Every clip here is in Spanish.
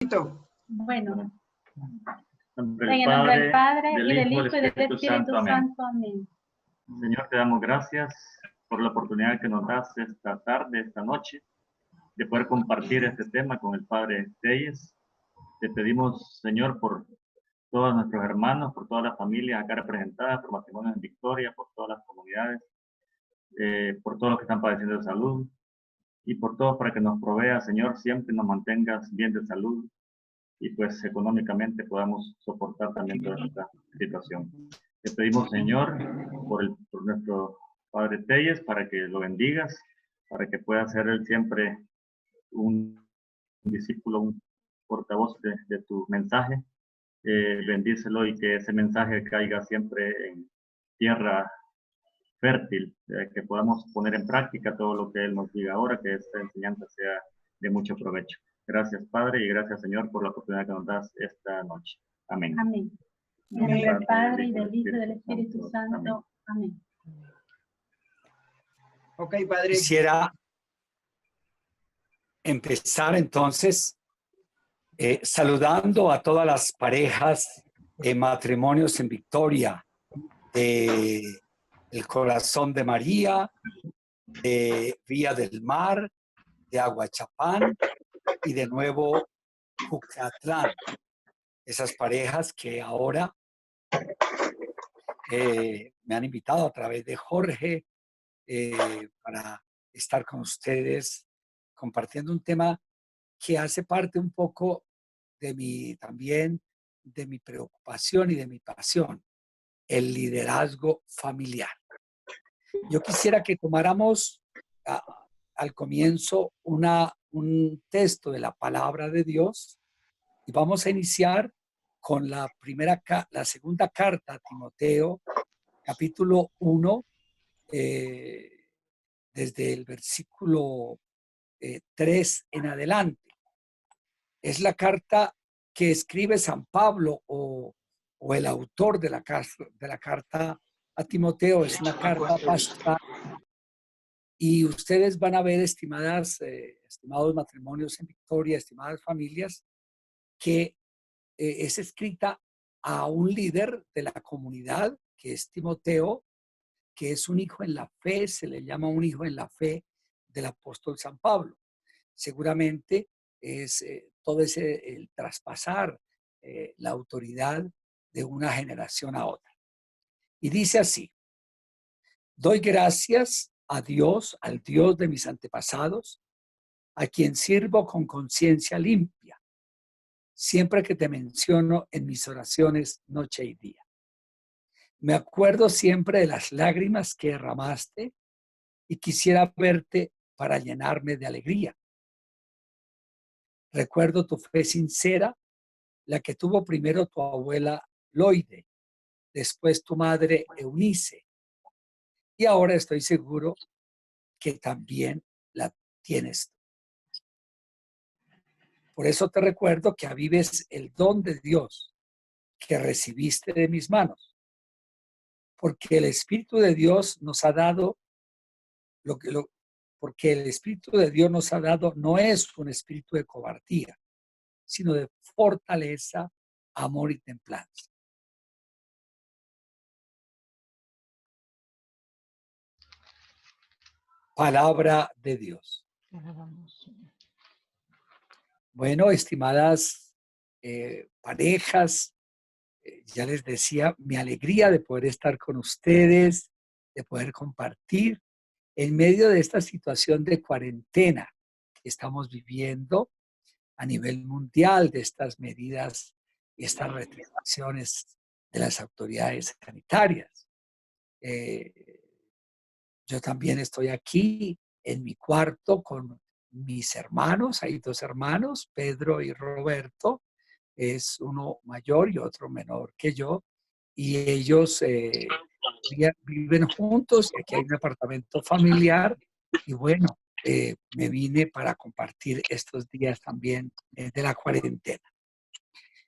Bueno, En en el nombre del Padre, y del Hijo, y del Espíritu Espíritu Santo. Amén. Señor, te damos gracias por la oportunidad que nos das esta tarde, esta noche, de poder compartir este tema con el Padre Telles. Te pedimos, Señor, por todos nuestros hermanos, por todas las familias acá representadas, por Matrimonios en Victoria, por todas las comunidades, por todos los que están padeciendo de salud, y por todos para que nos provea, Señor, siempre nos mantengas bien de salud y pues económicamente podamos soportar también toda esta situación. Te pedimos, Señor, por nuestro Padre Telles, para que lo bendigas, para que pueda ser él siempre un discípulo, un portavoz de tu mensaje. Bendícelo y que ese mensaje caiga siempre en tierra fértil, que podamos poner en práctica todo lo que Él nos diga ahora, que esta enseñanza sea de mucho provecho. Gracias, Padre, y gracias, Señor, por la oportunidad que nos das esta noche. Amén. Amén. En el nombre del Padre, y del Hijo, y del Espíritu Santo. Amén. Ok, Padre. Quisiera empezar entonces saludando a todas las parejas de Matrimonios en Victoria, de El Corazón de María, de Vía del Mar, de Aguachapán y de Nuevo Jucatlán. Esas parejas que ahora me han invitado a través de Jorge para estar con ustedes compartiendo un tema que hace parte un poco de también de mi preocupación y de mi pasión, el liderazgo familiar. Yo quisiera que tomáramos al comienzo un texto de la palabra de Dios y vamos a iniciar con la segunda carta a Timoteo, capítulo 1, desde el versículo 3 en adelante. Es la carta que escribe San Pablo o el autor de la carta a Timoteo. Es una carta pastoral. Y ustedes van a ver, estimados matrimonios en Victoria, estimadas familias, que es escrita a un líder de la comunidad, que es Timoteo, que es un hijo en la fe, se le llama un hijo en la fe del apóstol San Pablo. Seguramente es todo el traspasar la autoridad de una generación a otra. Y dice así: doy gracias a Dios, al Dios de mis antepasados, a quien sirvo con conciencia limpia, siempre que te menciono en mis oraciones noche y día. Me acuerdo siempre de las lágrimas que derramaste y quisiera verte para llenarme de alegría. Recuerdo tu fe sincera, la que tuvo primero tu abuela Loide, después tu madre Eunice, y ahora estoy seguro que también la tienes. Por eso te recuerdo que avives el don de Dios que recibiste de mis manos, porque el Espíritu de Dios nos ha dado porque el Espíritu de Dios nos ha dado no es un espíritu de cobardía, sino de fortaleza, amor y templanza. Palabra de Dios. Bueno, estimadas parejas, ya les decía, mi alegría de poder estar con ustedes, de poder compartir en medio de esta situación de cuarentena que estamos viviendo a nivel mundial, de estas medidas y estas restricciones de las autoridades sanitarias. Yo también estoy aquí en mi cuarto con mis hermanos, hay dos hermanos, Pedro y Roberto, es uno mayor y otro menor que yo, y ellos viven juntos, y aquí hay un apartamento familiar, y bueno, me vine para compartir estos días también de la cuarentena.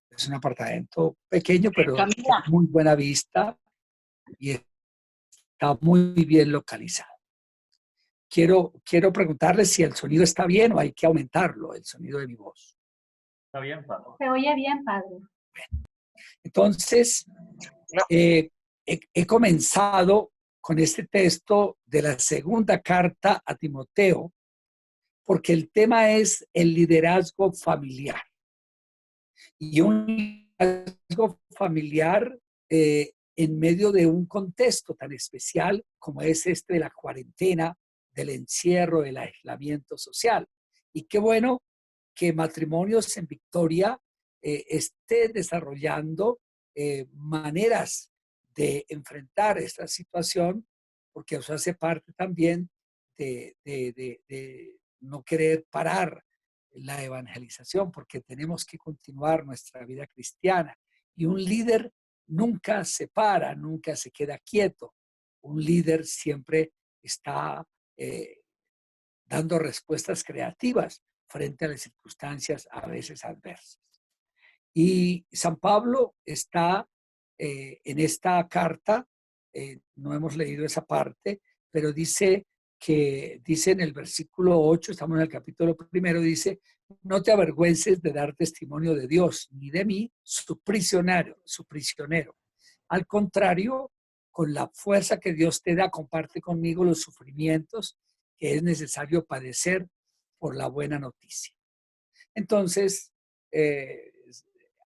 Es un apartamento pequeño, pero de muy buena vista y está muy bien localizado. Quiero preguntarles si el sonido está bien o hay que aumentarlo, el sonido de mi voz. Está bien, padre. Se oye bien, padre. Entonces, he comenzado con este texto de la segunda carta a Timoteo, porque el tema es el liderazgo familiar. Y un liderazgo familiar en medio de un contexto tan especial como es este de la cuarentena, del encierro, del aislamiento social. Y qué bueno que Matrimonios en Victoria esté desarrollando maneras de enfrentar esta situación, porque eso hace parte también de no querer parar la evangelización, porque tenemos que continuar nuestra vida cristiana. Y un líder nunca se para, nunca se queda quieto. Un líder siempre está dando respuestas creativas frente a las circunstancias a veces adversas. Y San Pablo está en esta carta, no hemos leído esa parte, pero dice en el versículo 8, estamos en el capítulo primero, dice, no te avergüences de dar testimonio de Dios, ni de mí, su prisionero. Al contrario, con la fuerza que Dios te da, comparte conmigo los sufrimientos que es necesario padecer por la buena noticia. Entonces,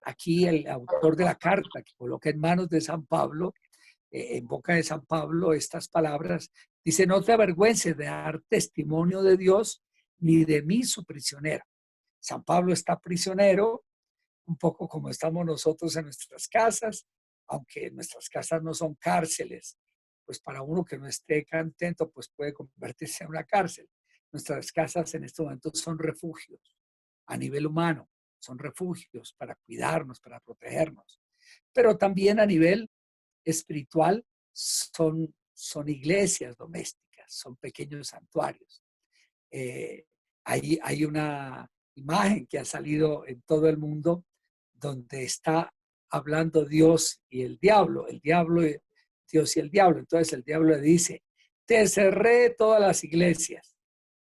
aquí el autor de la carta que coloca en manos de San Pablo, en boca de San Pablo, estas palabras, dice, no te avergüences de dar testimonio de Dios, ni de mí su prisionero. San Pablo está prisionero, un poco como estamos nosotros en nuestras casas, aunque nuestras casas no son cárceles, pues para uno que no esté contento, pues puede convertirse en una cárcel. Nuestras casas en este momento son refugios a nivel humano, son refugios para cuidarnos, para protegernos, pero también a nivel espiritual son iglesias domésticas, son pequeños santuarios. Hay una imagen que ha salido en todo el mundo donde está hablando Dios y el diablo, Dios y el diablo. Entonces el diablo le dice, te cerré todas las iglesias.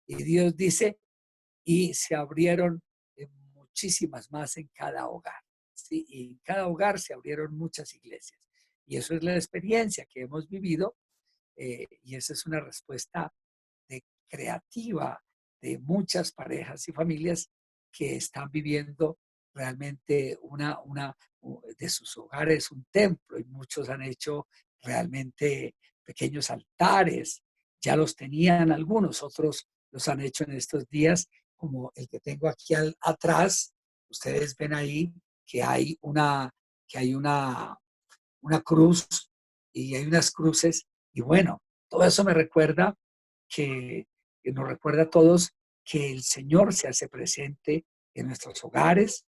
Y Dios dice, y se abrieron muchísimas más en cada hogar. ¿Sí? Y en cada hogar se abrieron muchas iglesias. Y eso es la experiencia que hemos vivido y esa es una respuesta creativa de muchas parejas y familias que están viviendo realmente de sus hogares un templo y muchos han hecho realmente pequeños altares. Ya los tenían algunos, otros los han hecho en estos días, como el que tengo aquí atrás. Ustedes ven ahí que hay una cruz y hay unas cruces. Y bueno, todo eso me recuerda que nos recuerda a todos que el Señor se hace presente en nuestros hogares,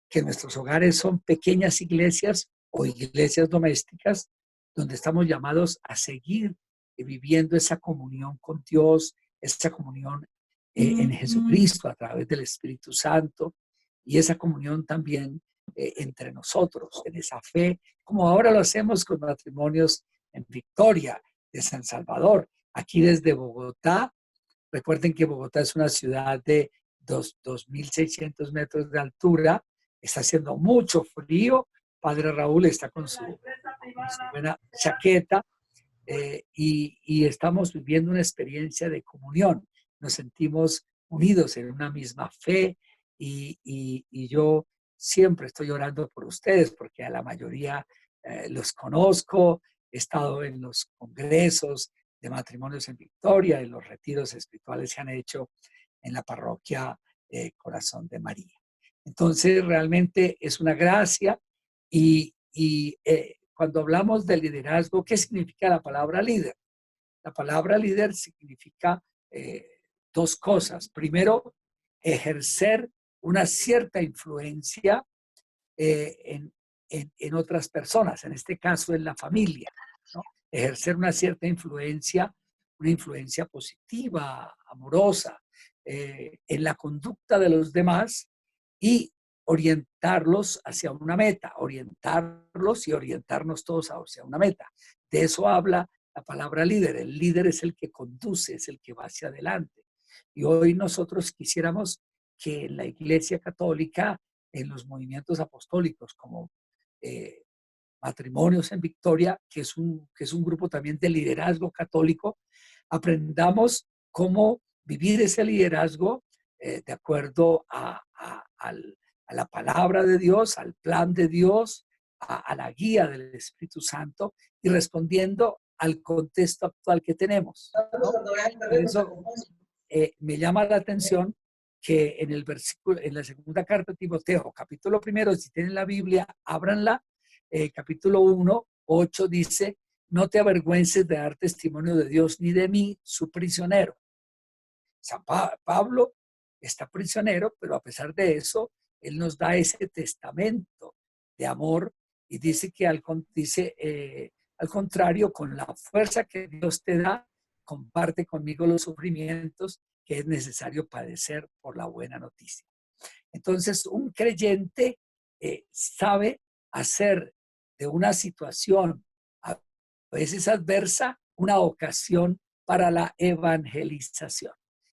que nuestros hogares son pequeñas iglesias o iglesias domésticas donde estamos llamados a seguir viviendo esa comunión con Dios, esa comunión en Jesucristo a través del Espíritu Santo y esa comunión también entre nosotros, en esa fe, como ahora lo hacemos con Matrimonios en Victoria de San Salvador. Aquí desde Bogotá, recuerden que Bogotá es una ciudad de 2.600 metros de altura, está haciendo mucho frío, Padre Raúl está con su buena chaqueta y estamos viviendo una experiencia de comunión, nos sentimos unidos en una misma fe y yo siempre estoy orando por ustedes porque a la mayoría los conozco, he estado en los congresos de Matrimonios en Victoria, en los retiros espirituales se han hecho en la parroquia Corazón de María. Entonces, realmente es una gracia y cuando hablamos de liderazgo, ¿qué significa la palabra líder? La palabra líder significa dos cosas. Primero, ejercer una cierta influencia en otras personas, en este caso en la familia, ¿no? Ejercer una cierta influencia, una influencia positiva, amorosa, en la conducta de los demás y orientarlos hacia una meta, orientarlos y orientarnos todos hacia una meta. De eso habla la palabra líder. El líder es el que conduce, es el que va hacia adelante. Y hoy nosotros quisiéramos que en la Iglesia Católica en los movimientos apostólicos como Matrimonios en Victoria, que es un grupo también de liderazgo católico, aprendamos cómo vivir ese liderazgo de acuerdo a la palabra de Dios, al plan de Dios, a la guía del Espíritu Santo y respondiendo al contexto actual que tenemos, ¿no? Por eso me llama la atención que en el versículo, en la segunda carta de Timoteo, capítulo primero, si tienen la Biblia, ábranla, capítulo 1, 8 dice, no te avergüences de dar testimonio de Dios ni de mí, su prisionero. San Pablo está prisionero, pero a pesar de eso, él nos da ese testamento de amor y dice que al contrario, con la fuerza que Dios te da, comparte conmigo los sufrimientos que es necesario padecer por la buena noticia. Entonces, un creyente sabe hacer de una situación a veces adversa una ocasión para la evangelización.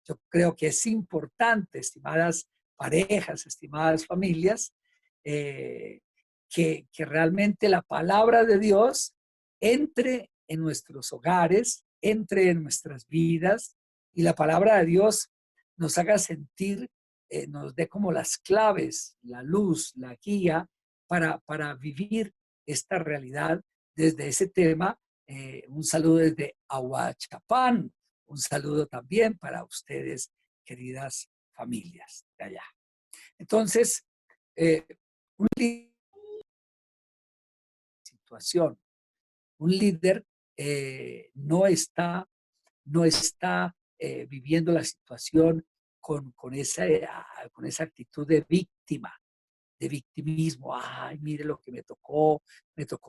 Yo creo que es importante, estimadas parejas, estimadas familias, que realmente la palabra de Dios entre en nuestros hogares, entre en nuestras vidas y la palabra de Dios nos haga sentir, nos dé como las claves, la luz, la guía para vivir esta realidad desde ese tema. Un saludo desde Ahuachapán, un saludo también para ustedes, queridas familias de allá. Entonces, un líder, situación, un líder no está viviendo la situación con esa actitud de víctima, de victimismo. Ay, mire lo que me tocó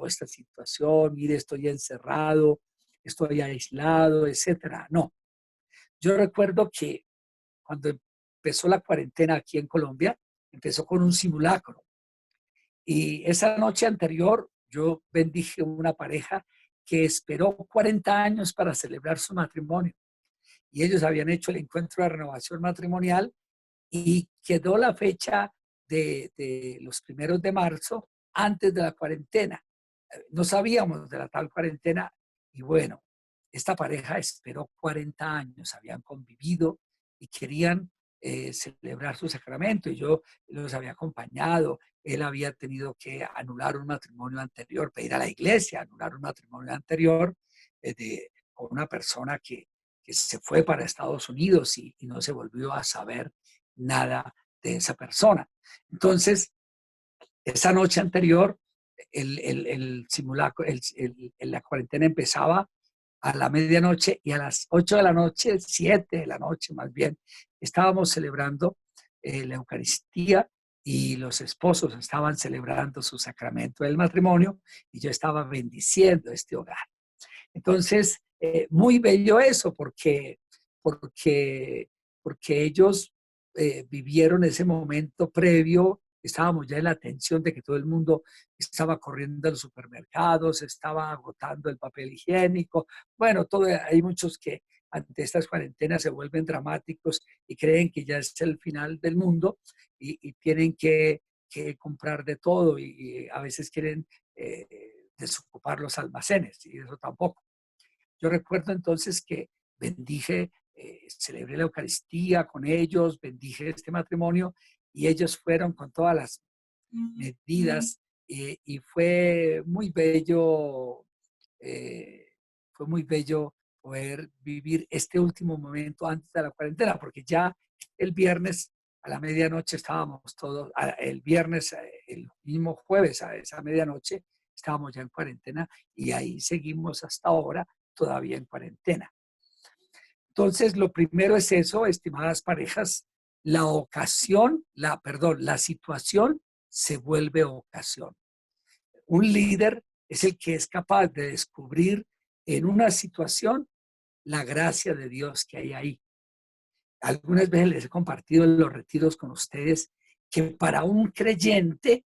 esta situación, mire, estoy encerrado, estoy aislado, etcétera. No, yo recuerdo que cuando empezó la cuarentena aquí en Colombia, empezó con un simulacro. Y esa noche anterior yo bendije una pareja que esperó 40 años para celebrar su matrimonio. Y ellos habían hecho el encuentro de renovación matrimonial y quedó la fecha de los 1 de marzo antes de la cuarentena. No sabíamos de la tal cuarentena y bueno, esta pareja esperó 40 años, habían convivido y querían celebrar su sacramento y yo los había acompañado. Él había tenido que anular un matrimonio anterior, pedir a la iglesia anular un matrimonio anterior con una persona que se fue para Estados Unidos y no se volvió a saber nada de esa persona. Entonces, esa noche anterior, el simulacro, la cuarentena empezaba a la medianoche y a las 8 de la noche, 7 de la noche más bien, estábamos celebrando la Eucaristía y los esposos estaban celebrando su sacramento del matrimonio y yo estaba bendiciendo este hogar. Entonces, muy bello eso porque ellos vivieron ese momento previo, estábamos ya en la tensión de que todo el mundo estaba corriendo a los supermercados, estaba agotando el papel higiénico. Bueno, hay muchos que ante estas cuarentenas se vuelven dramáticos y creen que ya es el final del mundo y tienen que comprar de todo y a veces quieren desocupar los almacenes y eso tampoco. Yo recuerdo entonces que bendije, celebré la Eucaristía con ellos, bendije este matrimonio y ellos fueron con todas las medidas y fue muy bello poder vivir este último momento antes de la cuarentena, porque ya el viernes a la medianoche estábamos todos, el viernes, el mismo jueves a esa medianoche estábamos ya en cuarentena y ahí seguimos hasta ahora todavía en cuarentena. Entonces, lo primero es eso, estimadas parejas, la situación se vuelve ocasión. Un líder es el que es capaz de descubrir en una situación la gracia de Dios que hay ahí. Algunas veces les he compartido en los retiros con ustedes que para un creyente,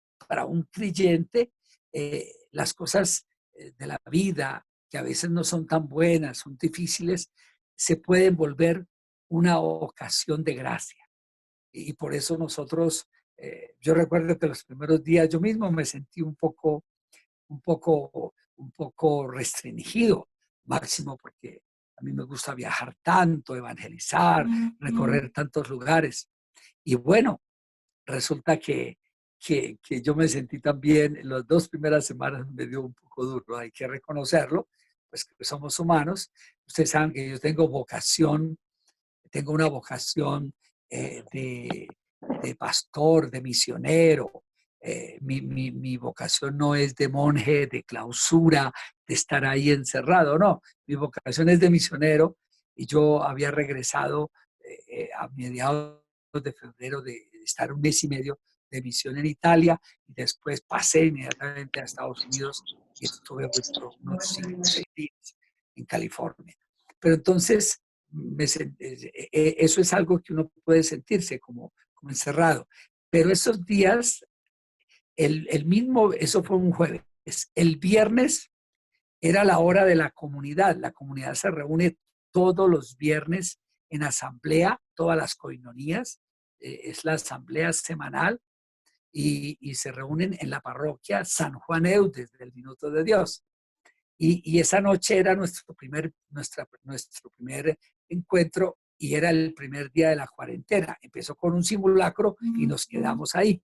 las cosas de la vida, que a veces no son tan buenas, son difíciles, se pueden volver una ocasión de gracia. Y por eso nosotros Yo recuerdo que los primeros días yo mismo me sentí un poco restringido, máximo porque a mí me gusta viajar tanto, evangelizar, recorrer tantos lugares. Y bueno, resulta que yo me sentí también, en las 2 primeras semanas me dio un poco duro, hay que reconocerlo, pues que somos humanos. Ustedes saben que yo tengo una vocación eh, de, de pastor, de misionero. Mi vocación no es de monje, de clausura, de estar ahí encerrado, no. Mi vocación es de misionero y yo había regresado a mediados de febrero de estar 1 mes y medio de misión en Italia y después pasé inmediatamente a Estados Unidos y estuve por unos 5 o 6 días en California. Pero entonces eso es algo que uno puede sentirse como encerrado. Pero esos días, eso fue un jueves. El viernes era la hora de la comunidad. La comunidad se reúne todos los viernes en asamblea, todas las coinonías. Es la asamblea semanal y se reúnen en la parroquia San Juan Eudes del Minuto de Dios. Y esa noche era nuestro primer encuentro y era el primer día de la cuarentena. Empezó con un simulacro y nos quedamos ahí.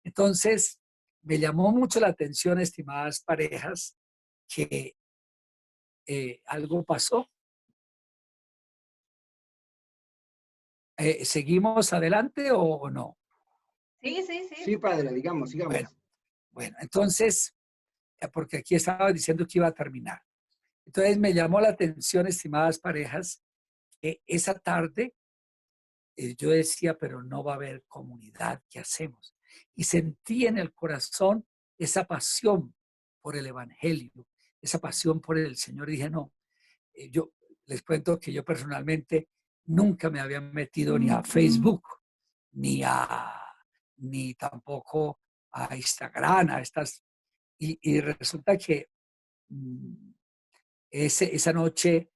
Entonces, me llamó mucho la atención, estimadas parejas, que algo pasó. ¿Seguimos adelante o no? Sí, sí, sí. Sí, padre, digamos, sigamos. Bueno, entonces, porque aquí estaba diciendo que iba a terminar. Entonces, me llamó la atención, estimadas parejas, que esa tarde yo decía, pero no va a haber comunidad, ¿qué hacemos? Y sentí en el corazón esa pasión por el Evangelio, esa pasión por el Señor. Y dije, no, yo les cuento que yo personalmente nunca me había metido ni a Facebook, ni ni tampoco a Instagram, y resulta que mm, esa noche,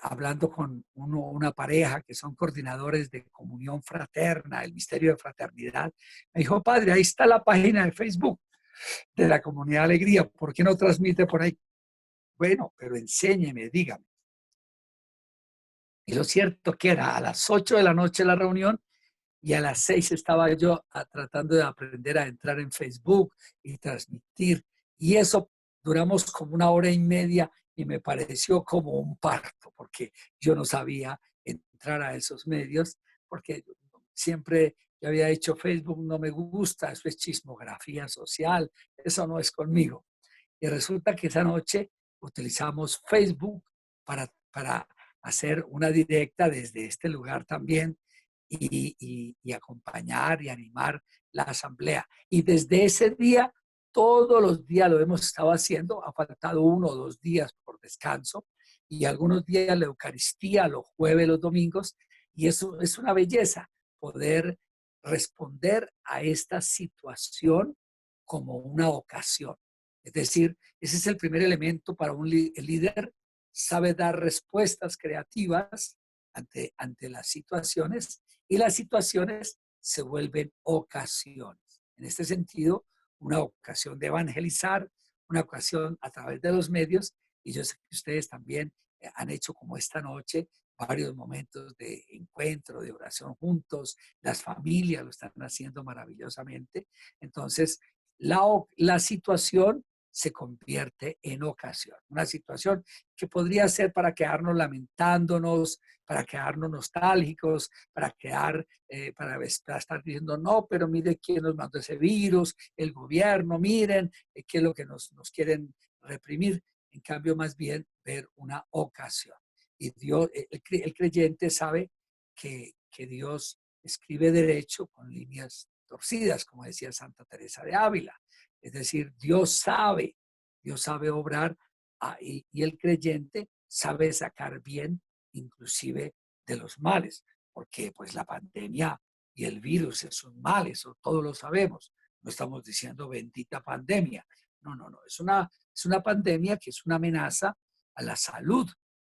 hablando con una pareja que son coordinadores de comunión fraterna, el misterio de fraternidad, me dijo, padre, ahí está la página de Facebook de la Comunidad Alegría, ¿por qué no transmite por ahí? Bueno, pero enséñeme, dígame. Y lo cierto que era a las 8 de la noche la reunión y a las 6 estaba yo tratando de aprender a entrar en Facebook y transmitir. Y eso duramos como 1 hora y media y me pareció como un parto, porque yo no sabía entrar a esos medios, porque siempre yo había hecho Facebook, no me gusta, eso es chismografía social, eso no es conmigo. Y resulta que esa noche utilizamos Facebook para hacer una directa desde este lugar también y acompañar y animar la asamblea. Y desde ese día, todos los días lo hemos estado haciendo, ha faltado 1 o 2 días por descanso y algunos días la Eucaristía, los jueves, los domingos, y eso es una belleza, poder responder a esta situación como una ocasión. Es decir, ese es el primer elemento para el líder, sabe dar respuestas creativas ante las situaciones y las situaciones se vuelven ocasiones. En este sentido, una ocasión de evangelizar, una ocasión a través de los medios, y yo sé que ustedes también han hecho como esta noche varios momentos de encuentro, de oración juntos, las familias lo están haciendo maravillosamente. Entonces, la situación se convierte en ocasión, una situación que podría ser para quedarnos lamentándonos, para quedarnos nostálgicos, para estar diciendo, no, pero mire quién nos mandó ese virus, el gobierno, miren qué es lo que nos quieren reprimir. En cambio, más bien ver una ocasión. Y Dios, el creyente sabe que Dios escribe derecho con líneas torcidas, como decía Santa Teresa de Ávila. Es decir, Dios sabe obrar y el creyente sabe sacar bien inclusive de los males, porque pues la pandemia y el virus es un mal, eso todos lo sabemos. No estamos diciendo bendita pandemia. No, no, no. Es una pandemia que es una amenaza a la salud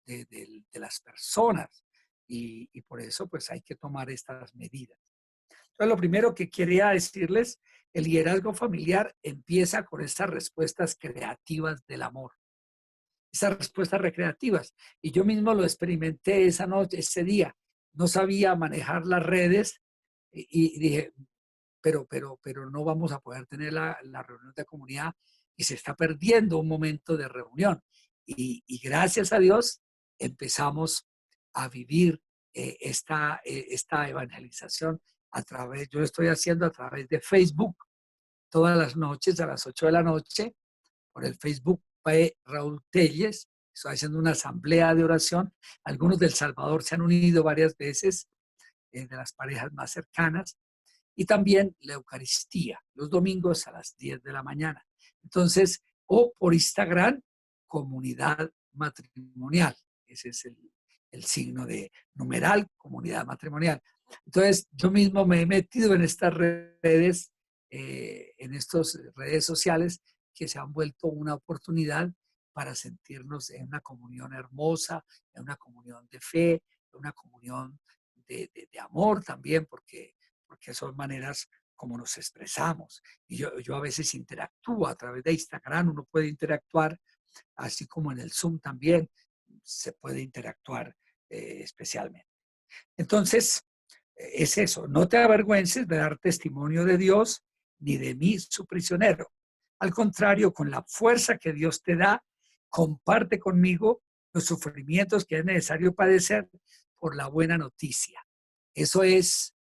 de las personas y por eso pues hay que tomar estas medidas. Entonces, lo primero que quería decirles, el liderazgo familiar empieza con estas respuestas creativas del amor, esas respuestas recreativas. Y yo mismo lo experimenté esa noche, ese día. No sabía manejar las redes y dije, pero no vamos a poder tener la reunión de comunidad y se está perdiendo un momento de reunión. Y gracias a Dios empezamos a vivir esta evangelización yo lo estoy haciendo a través de Facebook todas las noches a las 8 de la noche por el Facebook de Raúl Telles. Estoy haciendo una asamblea de oración. Algunos del Salvador se han unido varias veces, de las parejas más cercanas, y también la Eucaristía, los domingos a las 10 de la mañana. Entonces, o por Instagram, comunidad matrimonial. Ese es el signo de numeral, comunidad matrimonial. Entonces, yo mismo me he metido en estas redes, en estas redes sociales que se han vuelto una oportunidad para sentirnos en una comunión hermosa, en una comunión de fe, en una comunión de amor también, porque son maneras como nos expresamos. Y yo a veces interactúo a través de Instagram, uno puede interactuar, así como en el Zoom también se puede interactuar especialmente. Entonces, es eso, no te avergüences de dar testimonio de Dios ni de mí, su prisionero. Al contrario, con la fuerza que Dios te da, comparte conmigo los sufrimientos que es necesario padecer por la buena noticia. Eso es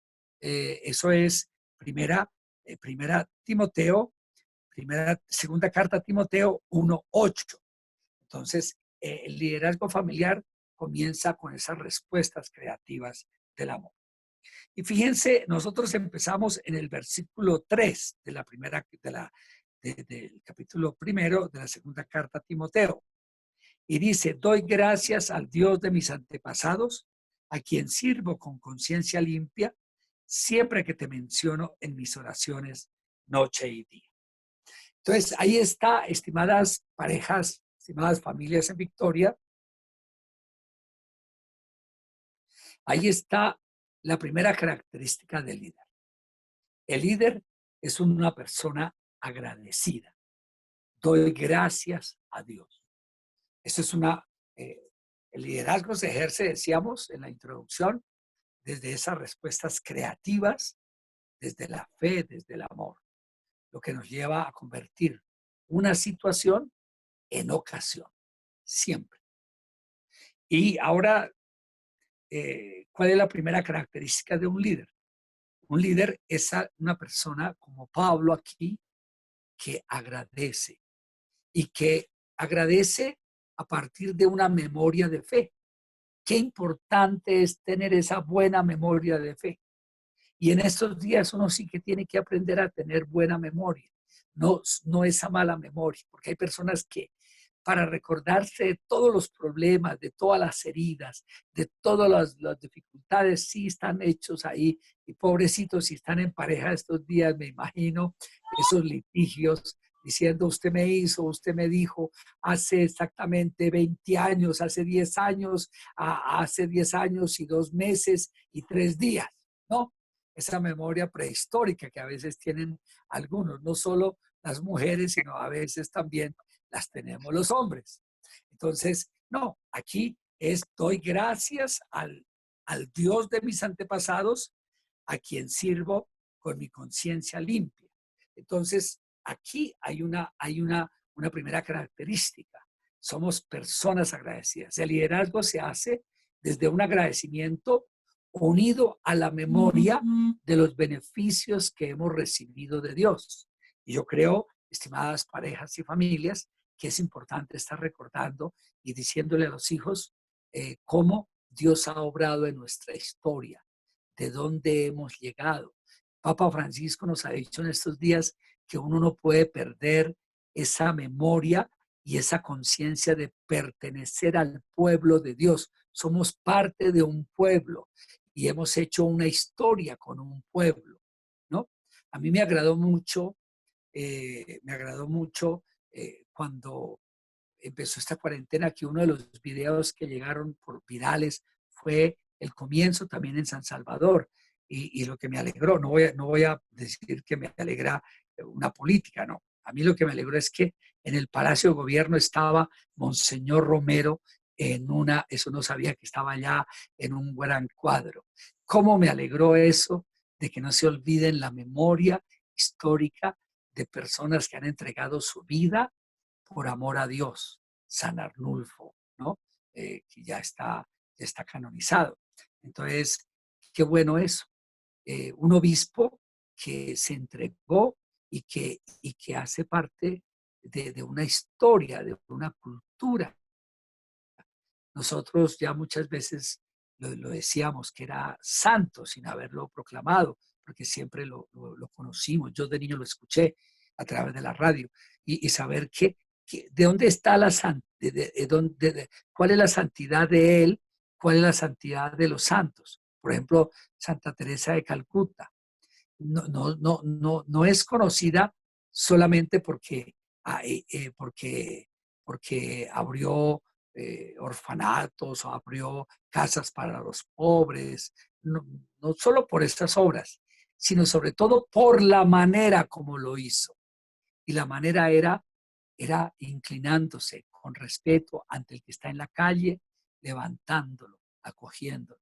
primera Timoteo, segunda carta a Timoteo 1:8. Entonces, el liderazgo familiar comienza con esas respuestas creativas del amor. Y fíjense, nosotros empezamos en el versículo 3 de la del capítulo 1 de la segunda carta a Timoteo. Y dice, doy gracias al Dios de mis antepasados, a quien sirvo con conciencia limpia, siempre que te menciono en mis oraciones noche y día. Entonces, ahí está, estimadas parejas, estimadas familias en Victoria, ahí está la primera característica del líder. El líder es una persona agradecida. Doy gracias a Dios. Eso es el liderazgo se ejerce, decíamos en la introducción, desde esas respuestas creativas, desde la fe, desde el amor, lo que nos lleva a convertir una situación en ocasión, siempre. Y ahora, ¿cuál es la primera característica de un líder? Un líder es una persona como Pablo aquí, que agradece y que agradece a partir de una memoria de fe. Qué importante es tener esa buena memoria de fe. Y en estos días uno sí que tiene que aprender a tener buena memoria, no esa mala memoria, porque hay personas que para recordarse de todos los problemas, de todas las heridas, de todas las dificultades, sí están hechos ahí. Y pobrecitos, si están en pareja estos días, me imagino esos litigios diciendo usted me hizo, usted me dijo, hace exactamente 20 años, hace 10 años, hace 10 años y 2 meses y 3 días, ¿no? Esa memoria prehistórica que a veces tienen algunos, no solo las mujeres, sino a veces también las tenemos los hombres. Entonces, no, aquí doy gracias al Dios de mis antepasados, a quien sirvo con mi conciencia limpia. Entonces, aquí hay una primera característica. Somos personas agradecidas. El liderazgo se hace desde un agradecimiento unido a la memoria de los beneficios que hemos recibido de Dios. Y yo creo, estimadas parejas y familias, que es importante estar recordando y diciéndole a los hijos cómo Dios ha obrado en nuestra historia, de dónde hemos llegado. Papa Francisco nos ha dicho en estos días que uno no puede perder esa memoria y esa conciencia de pertenecer al pueblo de Dios. Somos parte de un pueblo y hemos hecho una historia con un pueblo, ¿no? A mí me agradó mucho cuando empezó esta cuarentena, que uno de los videos que llegaron por virales fue el comienzo también en San Salvador. y lo que me alegró, no voy a decir que me alegra una política, no. A mí lo que me alegró es que en el Palacio de Gobierno estaba Monseñor Romero eso no sabía que estaba allá en un gran cuadro. ¿Cómo me alegró eso de que no se olviden la memoria histórica de personas que han entregado su vida por amor a Dios? San Arnulfo, ¿no? Que ya está canonizado. Entonces, qué bueno eso. Un obispo que se entregó y que hace parte de una historia, de una cultura. Nosotros ya muchas veces lo decíamos que era santo sin haberlo proclamado, porque siempre lo conocimos. Yo de niño lo escuché a través de la radio y saber de dónde está la santidad, cuál es la santidad de él, cuál es la santidad de los santos. Por ejemplo, Santa Teresa de Calcuta no es conocida solamente porque abrió orfanatos o abrió casas para los pobres, no solo por estas obras, sino sobre todo por la manera como lo hizo. Y la manera era inclinándose con respeto ante el que está en la calle, levantándolo, acogiéndolo.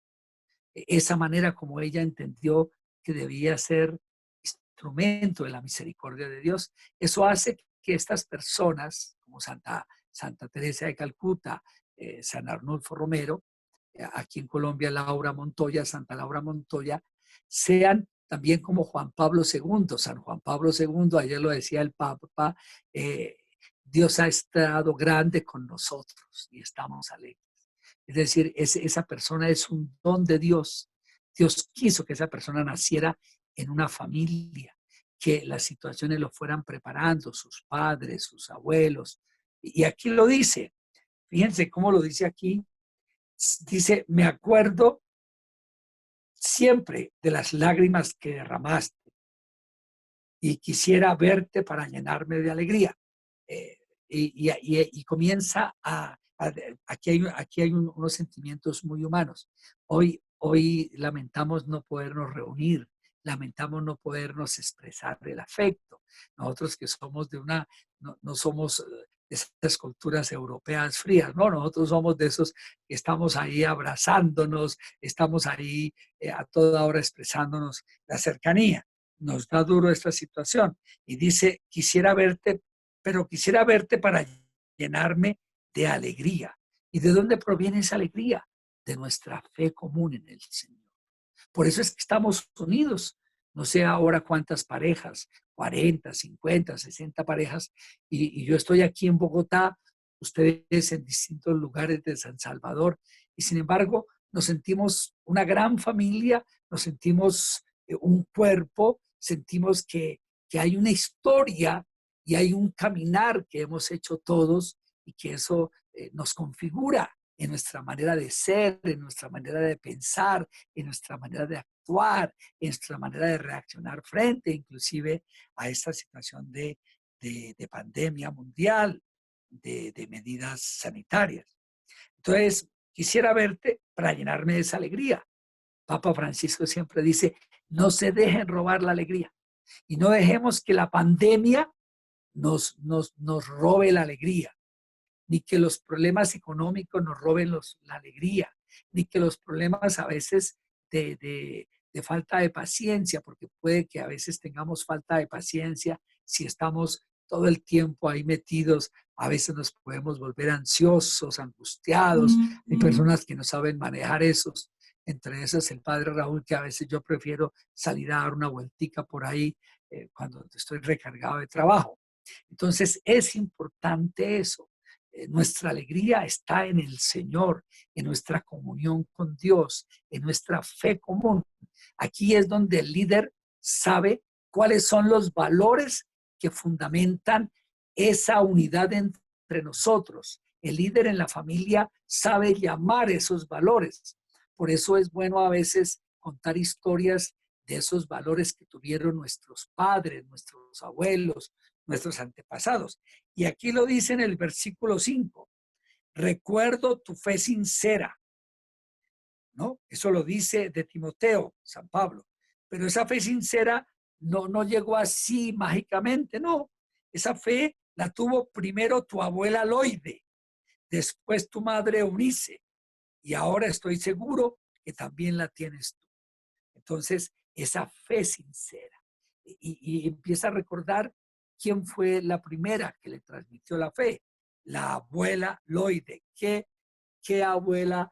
Esa manera como ella entendió que debía ser instrumento de la misericordia de Dios, eso hace que estas personas, como Santa Teresa de Calcuta, San Arnulfo Romero, aquí en Colombia Laura Montoya, Santa Laura Montoya, sean también como Juan Pablo II, San Juan Pablo II, ayer lo decía el Papa, Dios ha estado grande con nosotros y estamos alegres. Es decir, esa persona es un don de Dios. Dios quiso que esa persona naciera en una familia, que las situaciones lo fueran preparando, sus padres, sus abuelos. Y aquí lo dice, fíjense cómo lo dice aquí. Dice, me acuerdo siempre de las lágrimas que derramaste y quisiera verte para llenarme de alegría. Y comienza aquí hay unos sentimientos muy humanos. Hoy lamentamos no podernos reunir, lamentamos no podernos expresar el afecto. Nosotros que somos no somos de esas culturas europeas frías, no, nosotros somos de esos que estamos ahí abrazándonos, estamos ahí a toda hora expresándonos la cercanía. Nos da duro esta situación y dice, pero quisiera verte para llenarme de alegría. ¿Y de dónde proviene esa alegría? De nuestra fe común en el Señor. Por eso es que estamos unidos. No sé ahora cuántas parejas, 40, 50, 60 parejas, y yo estoy aquí en Bogotá, ustedes en distintos lugares de San Salvador, y sin embargo nos sentimos una gran familia, nos sentimos un cuerpo, sentimos que hay una historia y hay un caminar que hemos hecho todos y que eso nos configura en nuestra manera de ser, en nuestra manera de pensar, en nuestra manera de actuar, en nuestra manera de reaccionar frente inclusive a esta situación de pandemia mundial, de medidas sanitarias. Entonces, quisiera verte para llenarme de esa alegría. Papa Francisco siempre dice, no se dejen robar la alegría y no dejemos que la pandemia nos robe la alegría, ni que los problemas económicos nos roben la alegría, ni que los problemas a veces de falta de paciencia, porque puede que a veces tengamos falta de paciencia si estamos todo el tiempo ahí metidos, a veces nos podemos volver ansiosos, angustiados. Hay personas que no saben manejar esos, entre esas el padre Raúl, que a veces yo prefiero salir a dar una vueltica por ahí cuando estoy recargado de trabajo. Entonces es importante eso. Nuestra alegría está en el Señor, en nuestra comunión con Dios, en nuestra fe común. Aquí es donde el líder sabe cuáles son los valores que fundamentan esa unidad entre nosotros. El líder en la familia sabe llamar esos valores. Por eso es bueno a veces contar historias de esos valores que tuvieron nuestros padres, nuestros abuelos, nuestros antepasados. Y aquí lo dice en el versículo 5, recuerdo tu fe sincera, ¿no? Eso lo dice de Timoteo, San Pablo. Pero esa fe sincera no llegó así mágicamente, no. Esa fe la tuvo primero tu abuela Loide, después tu madre Eunice, y ahora estoy seguro que también la tienes tú. Entonces, esa fe sincera. Y empieza a recordar quién fue la primera que le transmitió la fe. La abuela Loide. Qué abuela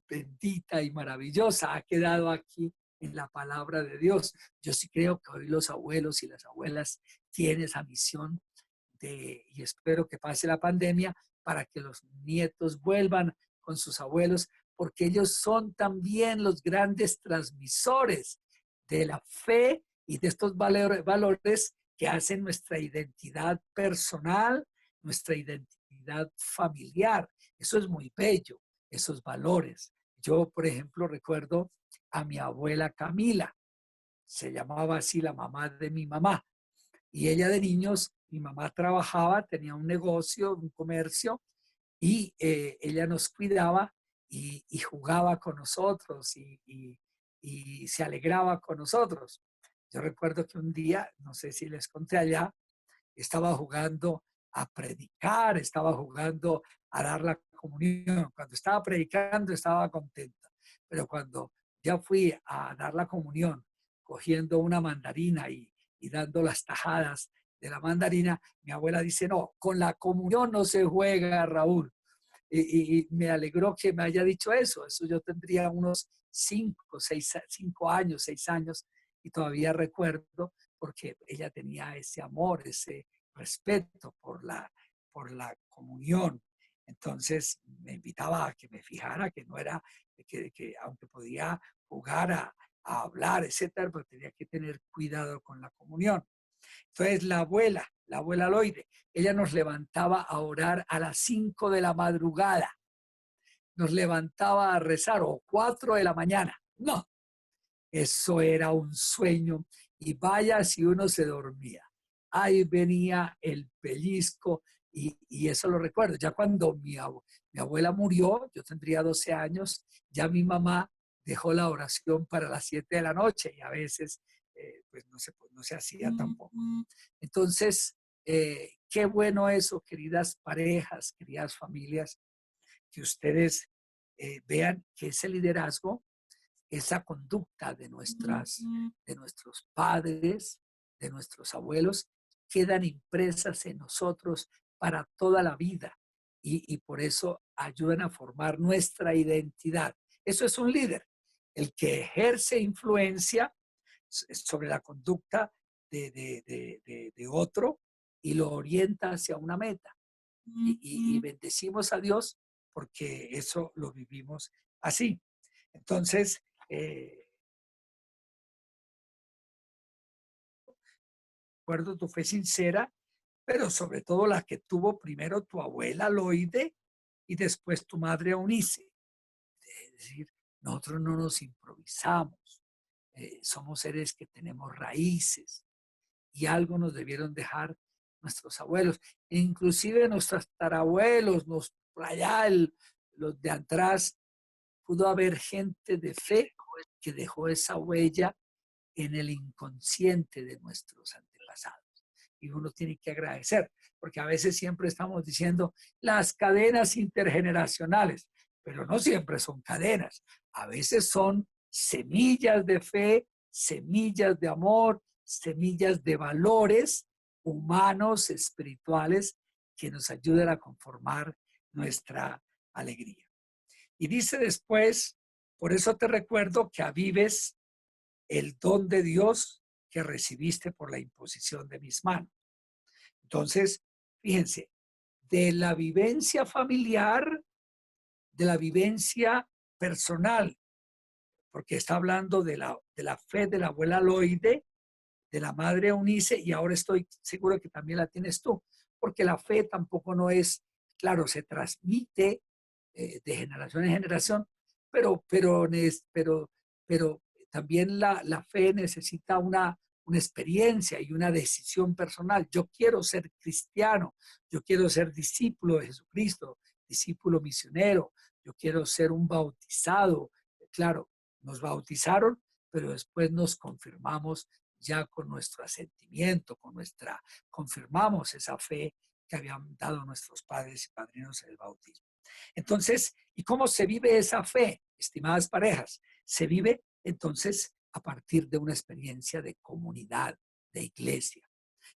bendita y maravillosa ha quedado aquí en la palabra de Dios. Yo sí creo que hoy los abuelos y las abuelas tienen esa misión y espero que pase la pandemia para que los nietos vuelvan con sus abuelos, porque ellos son también los grandes transmisores de la fe y de estos valores que hacen nuestra identidad personal, nuestra identidad familiar. Eso es muy bello, esos valores. Yo, por ejemplo, recuerdo a mi abuela Camila, se llamaba así la mamá de mi mamá, y ella de niños, mi mamá trabajaba, tenía un negocio, un comercio, y ella nos cuidaba y jugaba con nosotros y se alegraba con nosotros. Yo recuerdo que un día, no sé si les conté allá, estaba jugando a predicar, estaba jugando a dar la comunión. Cuando estaba predicando estaba contenta, pero cuando ya fui a dar la comunión, cogiendo una mandarina y dando las tajadas de la mandarina, mi abuela dice, no, con la comunión no se juega, Raúl. Y me alegró que me haya dicho eso. Eso yo tendría unos 5 años, 6 años, y todavía recuerdo porque ella tenía ese amor, ese respeto por la comunión. Entonces me invitaba a que me fijara que no era, que aunque podía jugar a hablar, etcétera, pero tenía que tener cuidado con la comunión. Entonces la abuela Loide, ella nos levantaba a orar a las 5 de la madrugada, nos levantaba a rezar, o 4 de la mañana. No, eso era un sueño, y vaya si uno se dormía. Ahí venía el pellizco, y eso lo recuerdo. Ya cuando mi abuela murió, yo tendría 12 años, ya mi mamá dejó la oración para las 7 de la noche, y a veces pues no se hacía tampoco. Entonces, qué bueno eso, queridas parejas, queridas familias, que ustedes vean que ese liderazgo, esa conducta de nuestros padres, de nuestros abuelos, quedan impresas en nosotros para toda la vida, y por eso ayudan a formar nuestra identidad. Eso es un líder, el que ejerce influencia sobre la conducta de otro y lo orienta hacia una meta. Y bendecimos a Dios porque eso lo vivimos así. Entonces, recuerdo tu fe sincera, pero sobre todo la que tuvo primero tu abuela Loide y después tu madre Eunice. Es decir, nosotros no nos improvisamos, somos seres que tenemos raíces, y algo nos debieron dejar nuestros abuelos, e inclusive nuestros tatarabuelos, por allá, los de atrás. Pudo haber gente de fe que dejó esa huella en el inconsciente de nuestros antepasados. Y uno tiene que agradecer, porque a veces siempre estamos diciendo las cadenas intergeneracionales, pero no siempre son cadenas. A veces son semillas de fe, semillas de amor, semillas de valores humanos, espirituales, que nos ayudan a conformar nuestra alegría. Y dice después, por eso te recuerdo que avives el don de Dios que recibiste por la imposición de mis manos. Entonces, fíjense, de la vivencia familiar, de la vivencia personal, porque está hablando de la fe de la abuela Loide, de la madre Eunice, y ahora estoy seguro que también la tienes tú, porque la fe tampoco no es, claro, se transmite de generación en generación, pero también la fe necesita una experiencia y una decisión personal. Yo quiero ser cristiano, yo quiero ser discípulo de Jesucristo, discípulo misionero, yo quiero ser un bautizado. Claro, nos bautizaron, pero después nos confirmamos ya con nuestro asentimiento, confirmamos esa fe que habían dado nuestros padres y padrinos en el bautismo. Entonces, ¿y cómo se vive esa fe, estimadas parejas? Se vive entonces a partir de una experiencia de comunidad, de iglesia.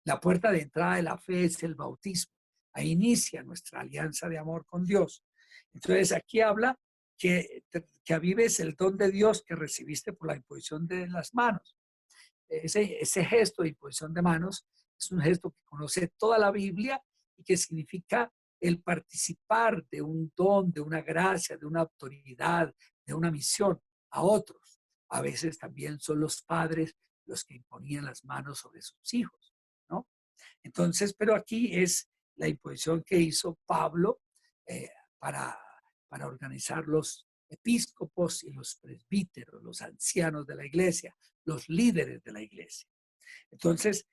La puerta de entrada de la fe es el bautismo. Ahí inicia nuestra alianza de amor con Dios. Entonces, aquí habla que avives el don de Dios que recibiste por la imposición de las manos. Ese gesto de imposición de manos es un gesto que conoce toda la Biblia y que significa el participar de un don, de una gracia, de una autoridad, de una misión a otros. A veces también son los padres los que imponían las manos sobre sus hijos, ¿no? Entonces, pero aquí es la imposición que hizo Pablo eh, para, para organizar los episcopos y los presbíteros, los ancianos de la iglesia, los líderes de la iglesia. Entonces,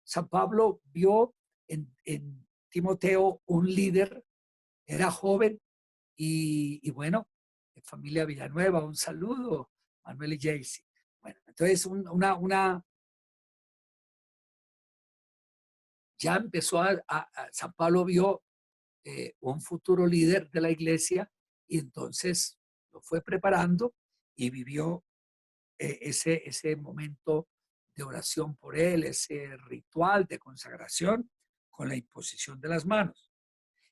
San Pablo vio en Timoteo un líder, era joven y bueno, familia Villanueva, un saludo, Manuel y Jaycee. Bueno, entonces ya empezó San Pablo vio un futuro líder de la iglesia y entonces lo fue preparando y vivió ese momento de oración por él, ese ritual de consagración con la imposición de las manos.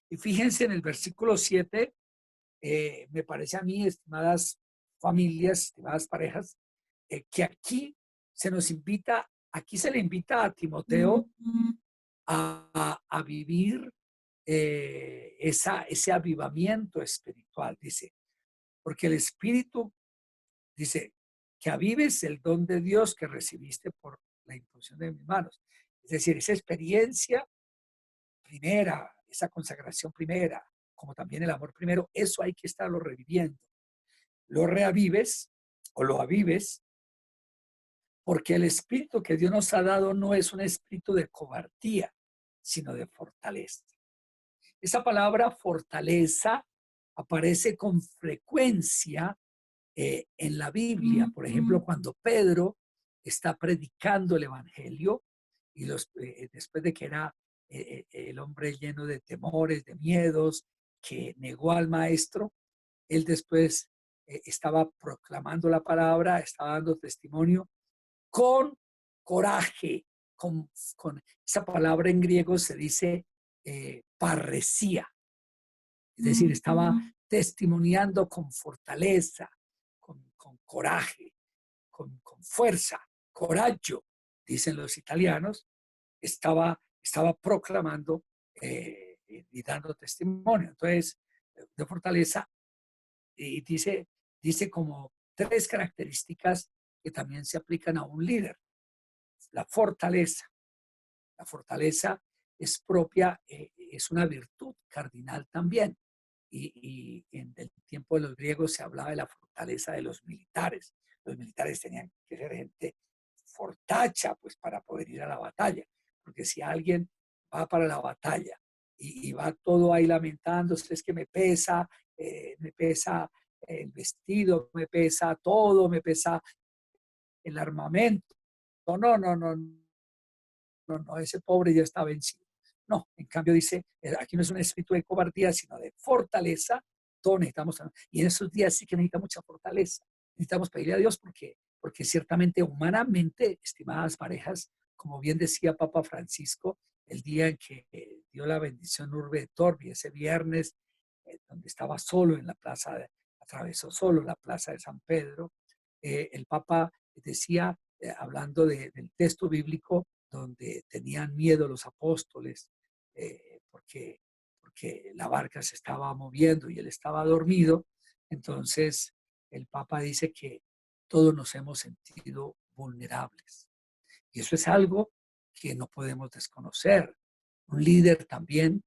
Y fíjense en el versículo 7, me parece a mí, estimadas familias, estimadas parejas, que aquí se le invita a Timoteo a vivir ese avivamiento espiritual, dice, porque el Espíritu dice que avives el don de Dios que recibiste por la imposición de mis manos. Es decir, esa experiencia primera, esa consagración primera, como también el amor primero, eso hay que estarlo reviviendo. Lo reavives o lo avives porque el espíritu que Dios nos ha dado no es un espíritu de cobardía, sino de fortaleza. Esa palabra fortaleza aparece con frecuencia en la Biblia. Por ejemplo, cuando Pedro está predicando el Evangelio y después de que era el hombre lleno de temores, de miedos, que negó al maestro, él después estaba proclamando la palabra, estaba dando testimonio con coraje, con esa palabra en griego se dice parresía, es decir, estaba testimoniando con fortaleza, con coraje, con fuerza, coraggio, dicen los italianos, estaba proclamando y dando testimonio. Entonces, de fortaleza, y dice como tres características que también se aplican a un líder. La fortaleza. La fortaleza es propia, es una virtud cardinal también. Y en el tiempo de los griegos se hablaba de la fortaleza de los militares. Los militares tenían que ser gente fortacha, pues, para poder ir a la batalla. Porque si alguien va para la batalla y va todo ahí lamentándose, es que me pesa el vestido, me pesa todo, me pesa el armamento. No, ese pobre ya está vencido. No, en cambio dice, aquí no es un espíritu de cobardía, sino de fortaleza. Todos necesitamos, y en esos días sí que necesita mucha fortaleza. Necesitamos pedirle a Dios porque ciertamente humanamente, estimadas parejas, como bien decía Papa Francisco, el día en que dio la bendición Urbe et Orbi, ese viernes, donde estaba solo en la plaza, atravesó solo la plaza de San Pedro, el Papa decía, hablando del texto bíblico, donde tenían miedo los apóstoles porque la barca se estaba moviendo y él estaba dormido. Entonces el Papa dice que todos nos hemos sentido vulnerables. Y eso es algo que no podemos desconocer. Un líder también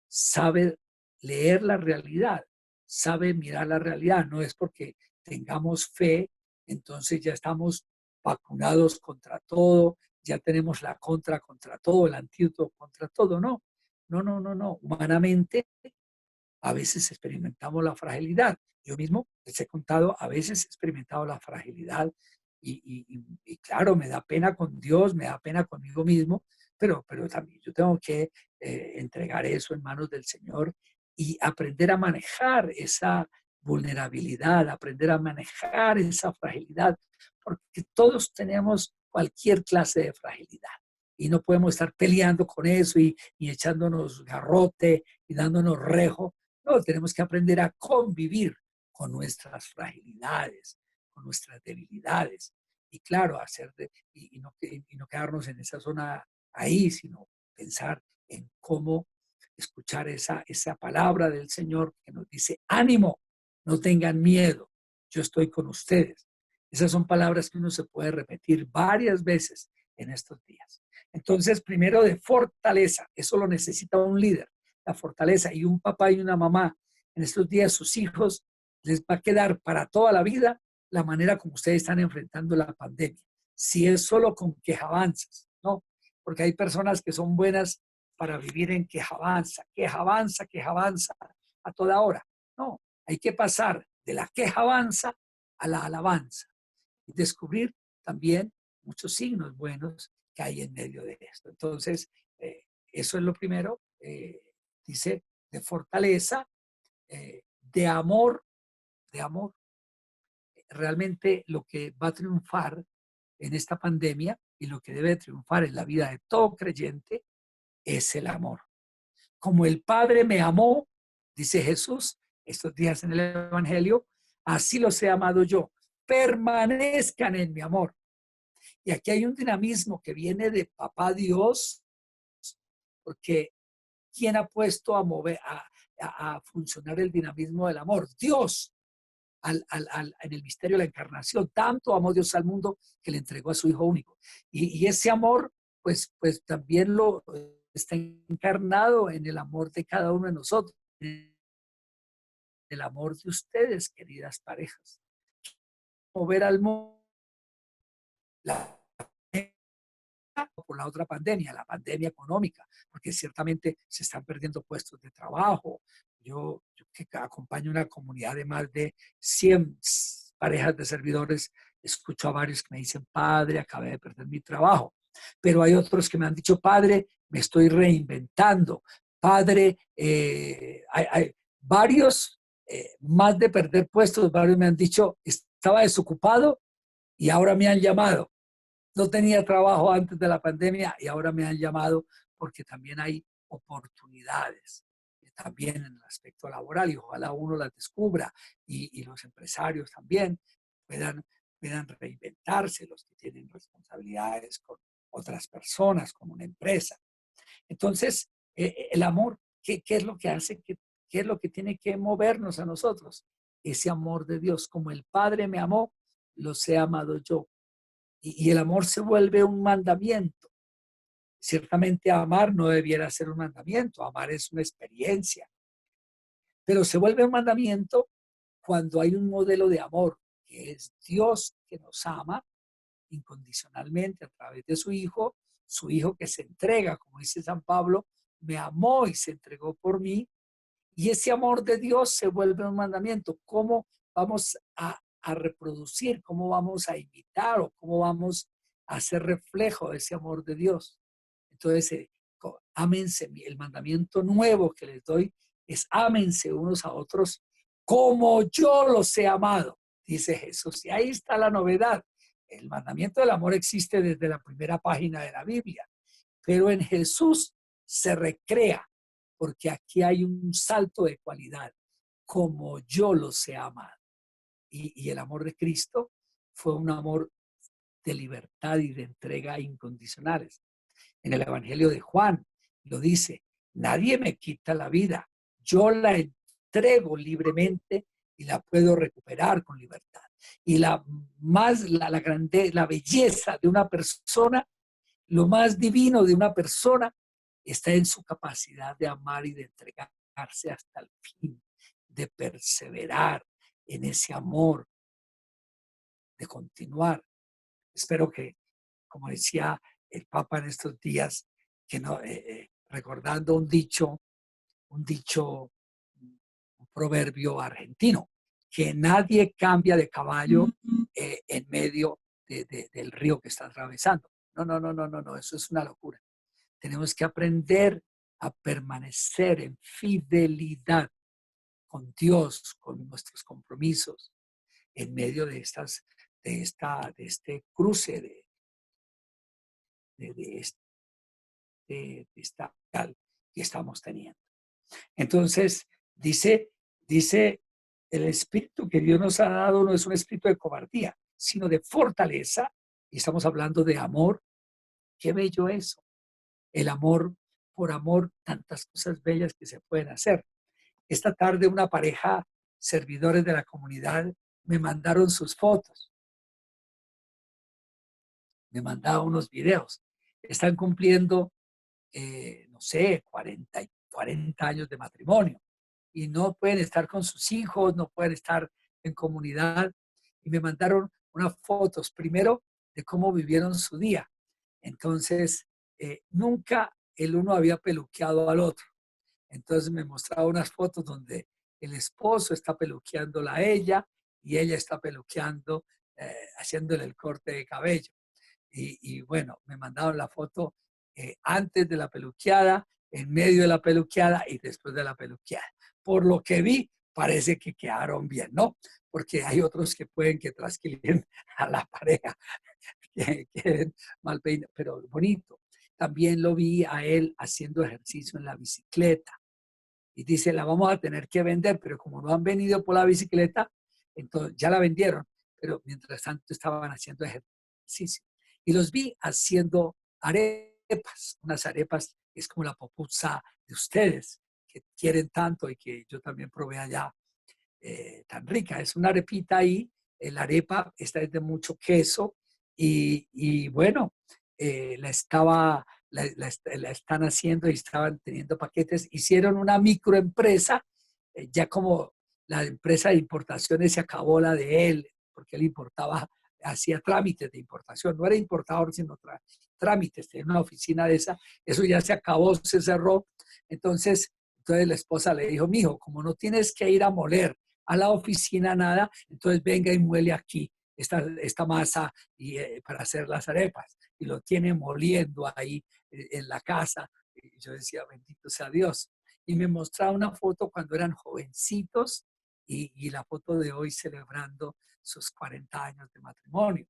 sabe leer la realidad, sabe mirar la realidad. No es porque tengamos fe, entonces ya estamos vacunados contra todo, ya tenemos la contra todo, el antídoto contra todo. No. Humanamente, a veces experimentamos la fragilidad. Yo mismo les he contado, a veces he experimentado la fragilidad y claro, me da pena con Dios, me da pena conmigo mismo, pero también yo tengo que entregar eso en manos del Señor y aprender a manejar esa vulnerabilidad, aprender a manejar esa fragilidad, porque todos tenemos cualquier clase de fragilidad y no podemos estar peleando con eso y echándonos garrote y dándonos rejo. No, tenemos que aprender a convivir con nuestras fragilidades, con nuestras debilidades. Y claro, y no quedarnos en esa zona ahí, sino pensar en cómo escuchar esa palabra del Señor que nos dice, ánimo, no tengan miedo, yo estoy con ustedes. Esas son palabras que uno se puede repetir varias veces en estos días. Entonces, primero de fortaleza, eso lo necesita un líder, la fortaleza, y un papá y una mamá. En estos días sus hijos les va a quedar para toda la vida la manera como ustedes están enfrentando la pandemia. Si es solo con quejabanzas, ¿no? Porque hay personas que son buenas para vivir en quejabanza, quejabanza, quejabanza a toda hora. No, hay que pasar de la quejabanza a la alabanza y descubrir también muchos signos buenos que hay en medio de esto. Entonces, eso es lo primero, dice, de fortaleza, de amor. Realmente lo que va a triunfar en esta pandemia y lo que debe triunfar en la vida de todo creyente es el amor. Como el Padre me amó, dice Jesús estos días en el Evangelio, así los he amado yo. Permanezcan en mi amor. Y aquí hay un dinamismo que viene de Papá Dios, porque ¿quién ha puesto a mover, a funcionar el dinamismo del amor? Dios. En el misterio de la encarnación. Tanto amó Dios al mundo que le entregó a su Hijo único. Y ese amor, pues también lo está encarnado en el amor de cada uno de nosotros, en el amor de ustedes, queridas parejas. Mover al mundo la, por la otra pandemia, la pandemia económica, porque ciertamente se están perdiendo puestos de trabajo. Yo que acompaño una comunidad de más de 100 parejas de servidores, escucho a varios que me dicen, padre, acabé de perder mi trabajo. Pero hay otros que me han dicho, padre, me estoy reinventando. Padre, hay varios, más de perder puestos, varios me han dicho, estaba desocupado y ahora me han llamado. No tenía trabajo antes de la pandemia y ahora me han llamado porque también hay oportunidades, también en el aspecto laboral, y ojalá uno las descubra y los empresarios también puedan reinventarse, los que tienen responsabilidades con otras personas, con una empresa. Entonces, el amor, ¿qué es lo que hace? ¿Qué es lo que tiene que movernos a nosotros? Ese amor de Dios. Como el Padre me amó, los he amado yo. Y el amor se vuelve un mandamiento. Ciertamente amar no debiera ser un mandamiento, amar es una experiencia, pero se vuelve un mandamiento cuando hay un modelo de amor, que es Dios que nos ama incondicionalmente a través de su Hijo que se entrega, como dice San Pablo, me amó y se entregó por mí, y ese amor de Dios se vuelve un mandamiento. ¿Cómo vamos a reproducir? ¿Cómo vamos a imitar o cómo vamos a hacer reflejo de ese amor de Dios? Entonces, ámense. El mandamiento nuevo que les doy es ámense unos a otros como yo los he amado, dice Jesús. Y ahí está la novedad. El mandamiento del amor existe desde la primera página de la Biblia, pero en Jesús se recrea, porque aquí hay un salto de cualidad, como yo los he amado. Y el amor de Cristo fue un amor de libertad y de entrega incondicionales. En el Evangelio de Juan lo dice, nadie me quita la vida, yo la entrego libremente y la puedo recuperar con libertad. Y la belleza de una persona, lo más divino de una persona está en su capacidad de amar y de entregarse hasta el fin, de perseverar en ese amor, de continuar. Espero que, como decía el Papa en estos días, que no, recordando un proverbio argentino, que nadie cambia de caballo en medio del río que está atravesando. No, eso es una locura. Tenemos que aprender a permanecer en fidelidad con Dios, con nuestros compromisos, en medio de este cruce de esta que estamos teniendo. Entonces, dice, el espíritu que Dios nos ha dado no es un espíritu de cobardía, sino de fortaleza, y estamos hablando de amor. Qué bello eso, el amor, por amor, tantas cosas bellas que se pueden hacer. Esta tarde una pareja, servidores de la comunidad, me mandaron sus fotos, me mandaron unos videos. Están cumpliendo, no sé, 40 años de matrimonio y no pueden estar con sus hijos, no pueden estar en comunidad. Y me mandaron unas fotos, primero, de cómo vivieron su día. Entonces, nunca el uno había peluqueado al otro. Entonces me mostraba unas fotos donde el esposo está peluqueándola a ella y ella está peluqueando, haciéndole el corte de cabello. Y bueno, me mandaron la foto antes de la peluqueada, en medio de la peluqueada y después de la peluqueada. Por lo que vi, parece que quedaron bien, ¿no? Porque hay otros que pueden que trasquilen a la pareja, que queden mal peinados, pero bonito. También lo vi a él haciendo ejercicio en la bicicleta. Y dice, la vamos a tener que vender, pero como no han venido por la bicicleta, entonces ya la vendieron, pero mientras tanto estaban haciendo ejercicio. Y los vi haciendo arepas, unas arepas, es como la popusa de ustedes, que quieren tanto y que yo también probé allá, tan rica. Es una arepita ahí, la arepa esta es de mucho queso y bueno, la están haciendo y estaban teniendo paquetes. Hicieron una microempresa, ya como la empresa de importaciones se acabó la de él, porque él importaba, hacía trámites de importación, no era importador, sino trámites, tenía una oficina de esa, eso ya se acabó, se cerró. Entonces la esposa le dijo, mijo, como no tienes que ir a moler a la oficina nada, entonces venga y muele aquí esta masa para hacer las arepas. Y lo tiene moliendo ahí en la casa. Y yo decía, bendito sea Dios. Y me mostraba una foto cuando eran jovencitos y la foto de hoy celebrando sus 40 años de matrimonio.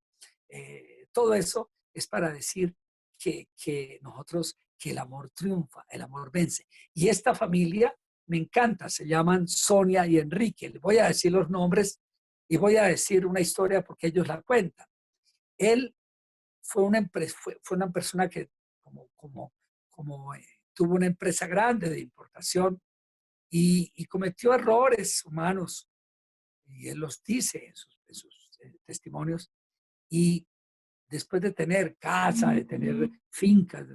Todo eso es para decir que nosotros, que el amor triunfa, el amor vence. Y esta familia me encanta, se llaman Sonia y Enrique. Les voy a decir los nombres y voy a decir una historia porque ellos la cuentan. Él fue una persona que tuvo una empresa grande de importación y cometió errores humanos, y él los dice en sus testimonios, y después de tener casa, de tener fincas,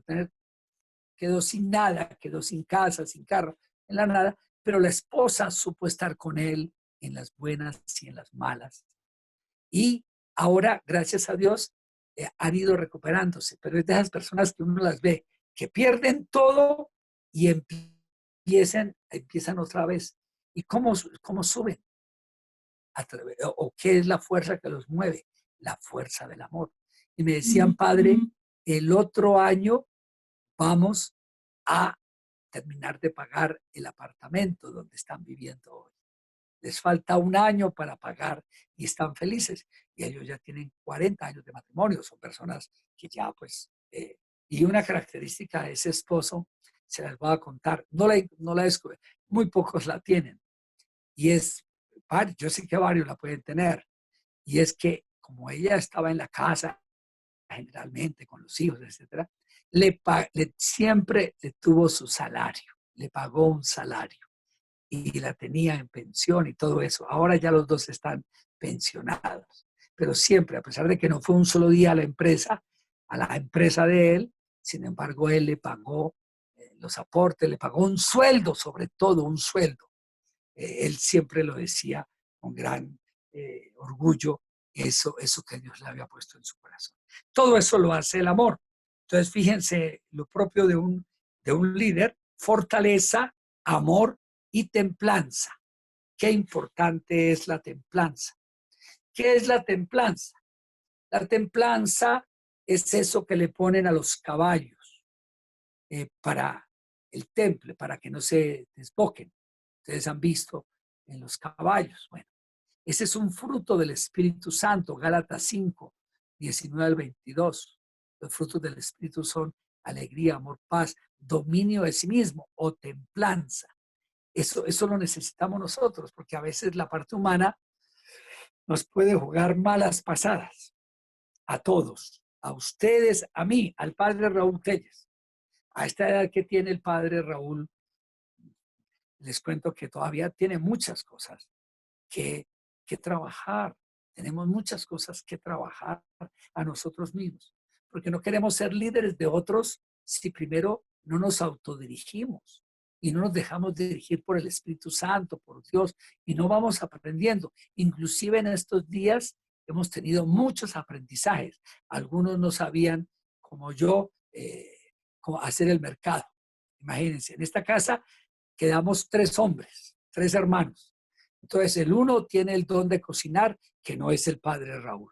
quedó sin nada, quedó sin casa, sin carro, en la nada, pero la esposa supo estar con él en las buenas y en las malas. Y ahora, gracias a Dios, han ido recuperándose, pero es de esas personas que uno las ve, que pierden todo y empiezan otra vez. ¿Y cómo suben? ¿O qué es la fuerza que los mueve? La fuerza del amor. Y me decían, padre, el otro año vamos a terminar de pagar el apartamento donde están viviendo hoy. Les falta un año para pagar y están felices. Y ellos ya tienen 40 años de matrimonio, son personas que ya pues... y una característica de ese esposo, se las voy a contar, no la descubrí, muy pocos la tienen. Y es, yo sé que varios la pueden tener, y es que como ella estaba en la casa, generalmente con los hijos, etcétera, siempre le tuvo su salario, le pagó un salario y la tenía en pensión y todo eso. Ahora ya los dos están pensionados, pero siempre, a pesar de que no fue un solo día a la empresa de él, sin embargo, él le pagó los aportes, le pagó un sueldo, sobre todo un sueldo. Él siempre lo decía con gran orgullo, eso que Dios le había puesto en su corazón. Todo eso lo hace el amor. Entonces, fíjense lo propio de un líder: fortaleza, amor y templanza. Qué importante es la templanza. ¿Qué es la templanza? La templanza es eso que le ponen a los caballos para el temple, para que no se desboquen. Ustedes han visto en los caballos. Bueno, ese es un fruto del Espíritu Santo, Gálatas 5, 19 al 22. Los frutos del Espíritu son alegría, amor, paz, dominio de sí mismo o templanza. Eso lo necesitamos nosotros, porque a veces la parte humana nos puede jugar malas pasadas a todos, a ustedes, a mí, al padre Raúl Telles. A esta edad que tiene el padre Raúl, les cuento que todavía tiene muchas cosas que trabajar. Tenemos muchas cosas que trabajar a nosotros mismos, porque no queremos ser líderes de otros si primero no nos autodirigimos y no nos dejamos dirigir por el Espíritu Santo, por Dios, y no vamos aprendiendo. Inclusive en estos días hemos tenido muchos aprendizajes. Algunos no sabían, como yo, cómo hacer el mercado. Imagínense, en esta casa quedamos 3 hombres, 3 hermanos. Entonces, el uno tiene el don de cocinar, que no es el padre Raúl.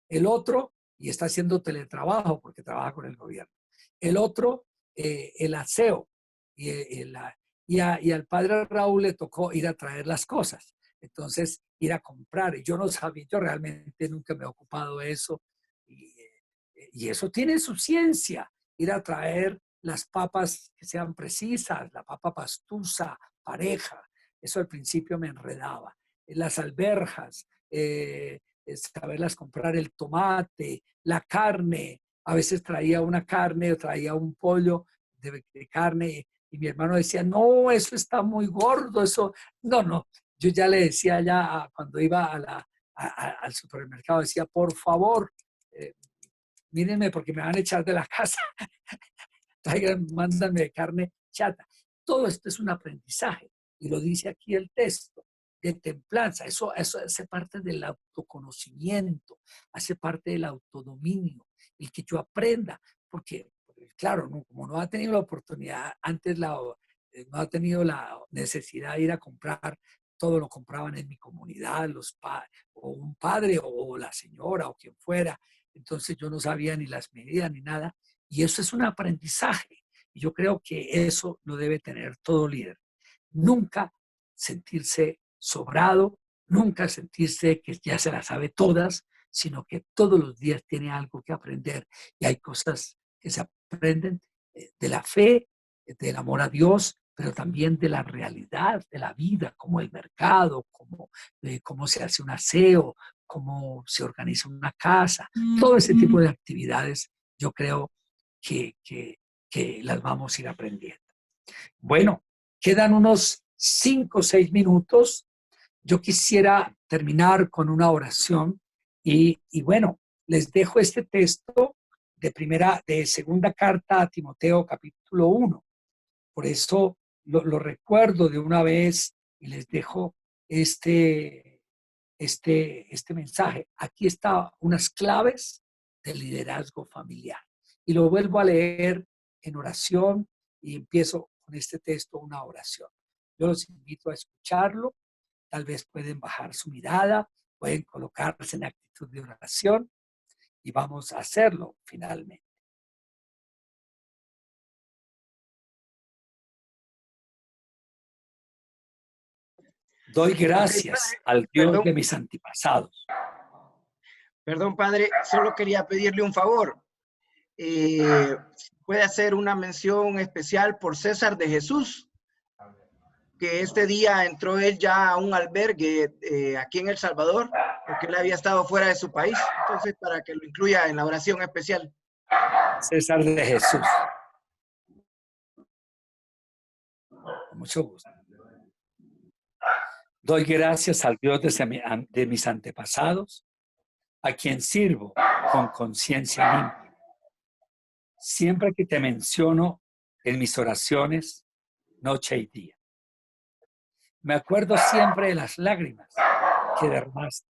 El otro, y está haciendo teletrabajo porque trabaja con el gobierno. El otro, el aseo. Y al padre Raúl le tocó ir a traer las cosas. Entonces, ir a comprar. Y yo no sabía, yo realmente nunca me he ocupado de eso. Y eso tiene su ciencia. Ir a traer las papas que sean precisas, la papa pastusa, pareja. Eso al principio me enredaba. Las alberjas, saberlas comprar, el tomate, la carne. A veces traía una carne o traía un pollo de carne y mi hermano decía, no, eso está muy gordo, eso, no. Yo ya le decía ya cuando iba al supermercado, decía, por favor, mírenme porque me van a echar de la casa. Traigan, mándanme carne chata. Todo esto es un aprendizaje y lo dice aquí el texto de templanza. Eso hace parte del autoconocimiento, hace parte del autodominio, el que yo aprenda, porque claro, no, como no ha tenido la oportunidad, antes no ha tenido la necesidad de ir a comprar, todo lo compraban en mi comunidad, o un padre o la señora o quien fuera, entonces yo no sabía ni las medidas ni nada, y eso es un aprendizaje. Y yo creo que eso lo debe tener todo líder. Nunca sentirse sobrado, nunca sentirse que ya se las sabe todas, sino que todos los días tiene algo que aprender. Y hay cosas que se aprenden de la fe, del amor a Dios, pero también de la realidad de la vida, como el mercado, como cómo se hace un aseo, cómo se organiza una casa, todo ese tipo de actividades, yo creo que las vamos a ir aprendiendo. Bueno, quedan unos 5 o 6 minutos. Yo quisiera terminar con una oración y bueno, les dejo este texto de segunda carta a Timoteo capítulo 1. Por eso lo recuerdo de una vez y les dejo este mensaje. Aquí está unas claves del liderazgo familiar. Y lo vuelvo a leer en oración y empiezo con este texto una oración. Yo los invito a escucharlo. Tal vez pueden bajar su mirada, pueden colocarse en actitud de oración y vamos a hacerlo finalmente. Doy gracias al Dios de mis antepasados. Perdón, padre, solo quería pedirle un favor. Puede hacer una mención especial por César de Jesús, que este día entró él ya a un albergue aquí en El Salvador, porque él había estado fuera de su país. Entonces, para que lo incluya en la oración especial. César de Jesús. Con mucho gusto. Doy gracias al Dios de mis antepasados, a quien sirvo con conciencia limpia. Siempre que te menciono en mis oraciones, noche y día. Me acuerdo siempre de las lágrimas que derramaste.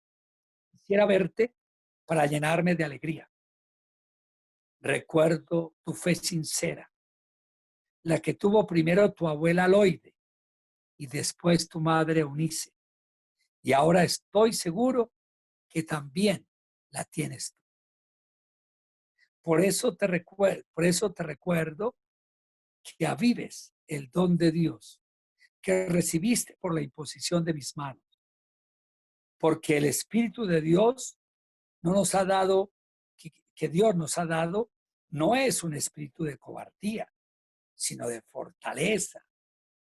Quisiera verte para llenarme de alegría. Recuerdo tu fe sincera, la que tuvo primero tu abuela Loide y después tu madre Eunice. Y ahora estoy seguro que también la tienes tú. Por eso te recuerdo que avives el don de Dios que recibiste por la imposición de mis manos. Porque el Espíritu de Dios no nos ha dado, que Dios nos ha dado, no es un espíritu de cobardía, sino de fortaleza,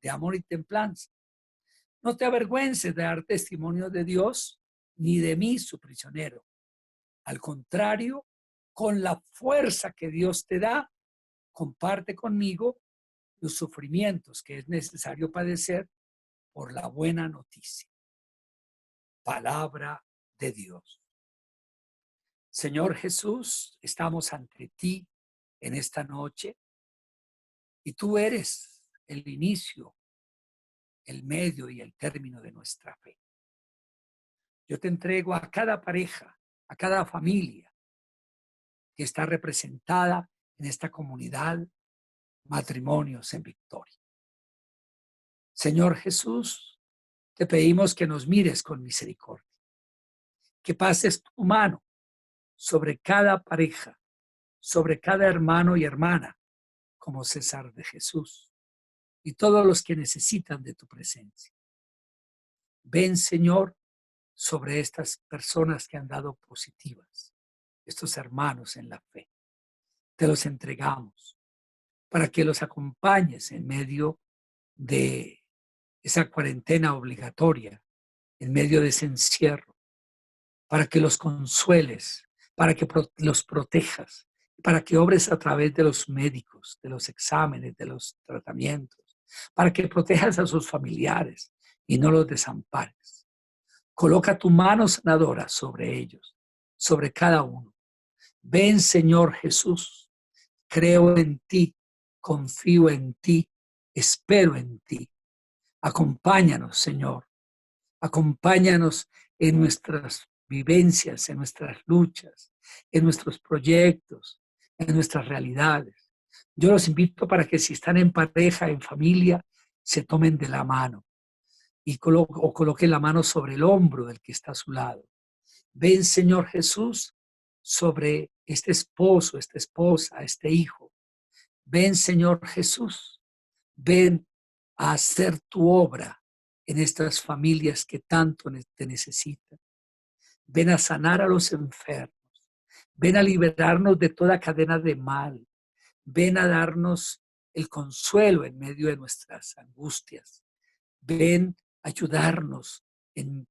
de amor y templanza. No te avergüences de dar testimonio de Dios, ni de mí, su prisionero. Al contrario, con la fuerza que Dios te da, comparte conmigo los sufrimientos que es necesario padecer por la buena noticia. Palabra de Dios. Señor Jesús, estamos ante ti en esta noche y tú eres el inicio, el medio y el término de nuestra fe. Yo te entrego a cada pareja, a cada familia que está representada en esta comunidad, Matrimonios en Victoria. Señor Jesús, te pedimos que nos mires con misericordia, que pases tu mano sobre cada pareja, sobre cada hermano y hermana, como César de Jesús, y todos los que necesitan de tu presencia. Ven, Señor, sobre estas personas que han dado positivas, estos hermanos en la fe. Te los entregamos para que los acompañes en medio de esa cuarentena obligatoria, en medio de ese encierro, para que los consueles, para que los protejas, para que obres a través de los médicos, de los exámenes, de los tratamientos, para que protejas a sus familiares y no los desampares. Coloca tu mano sanadora sobre ellos, sobre cada uno. Ven, Señor Jesús, creo en ti, confío en ti, espero en ti. Acompáñanos, Señor. Acompáñanos en nuestras vivencias, en nuestras luchas, en nuestros proyectos, en nuestras realidades. Yo los invito para que si están en pareja, en familia, se tomen de la mano y coloquen la mano sobre el hombro del que está a su lado. Ven, Señor Jesús, sobre este esposo, esta esposa, este hijo. Ven, Señor Jesús, ven a hacer tu obra en estas familias que tanto te necesitan. Ven a sanar a los enfermos. Ven a liberarnos de toda cadena de mal. Ven a darnos el consuelo en medio de nuestras angustias. Ven a ayudarnos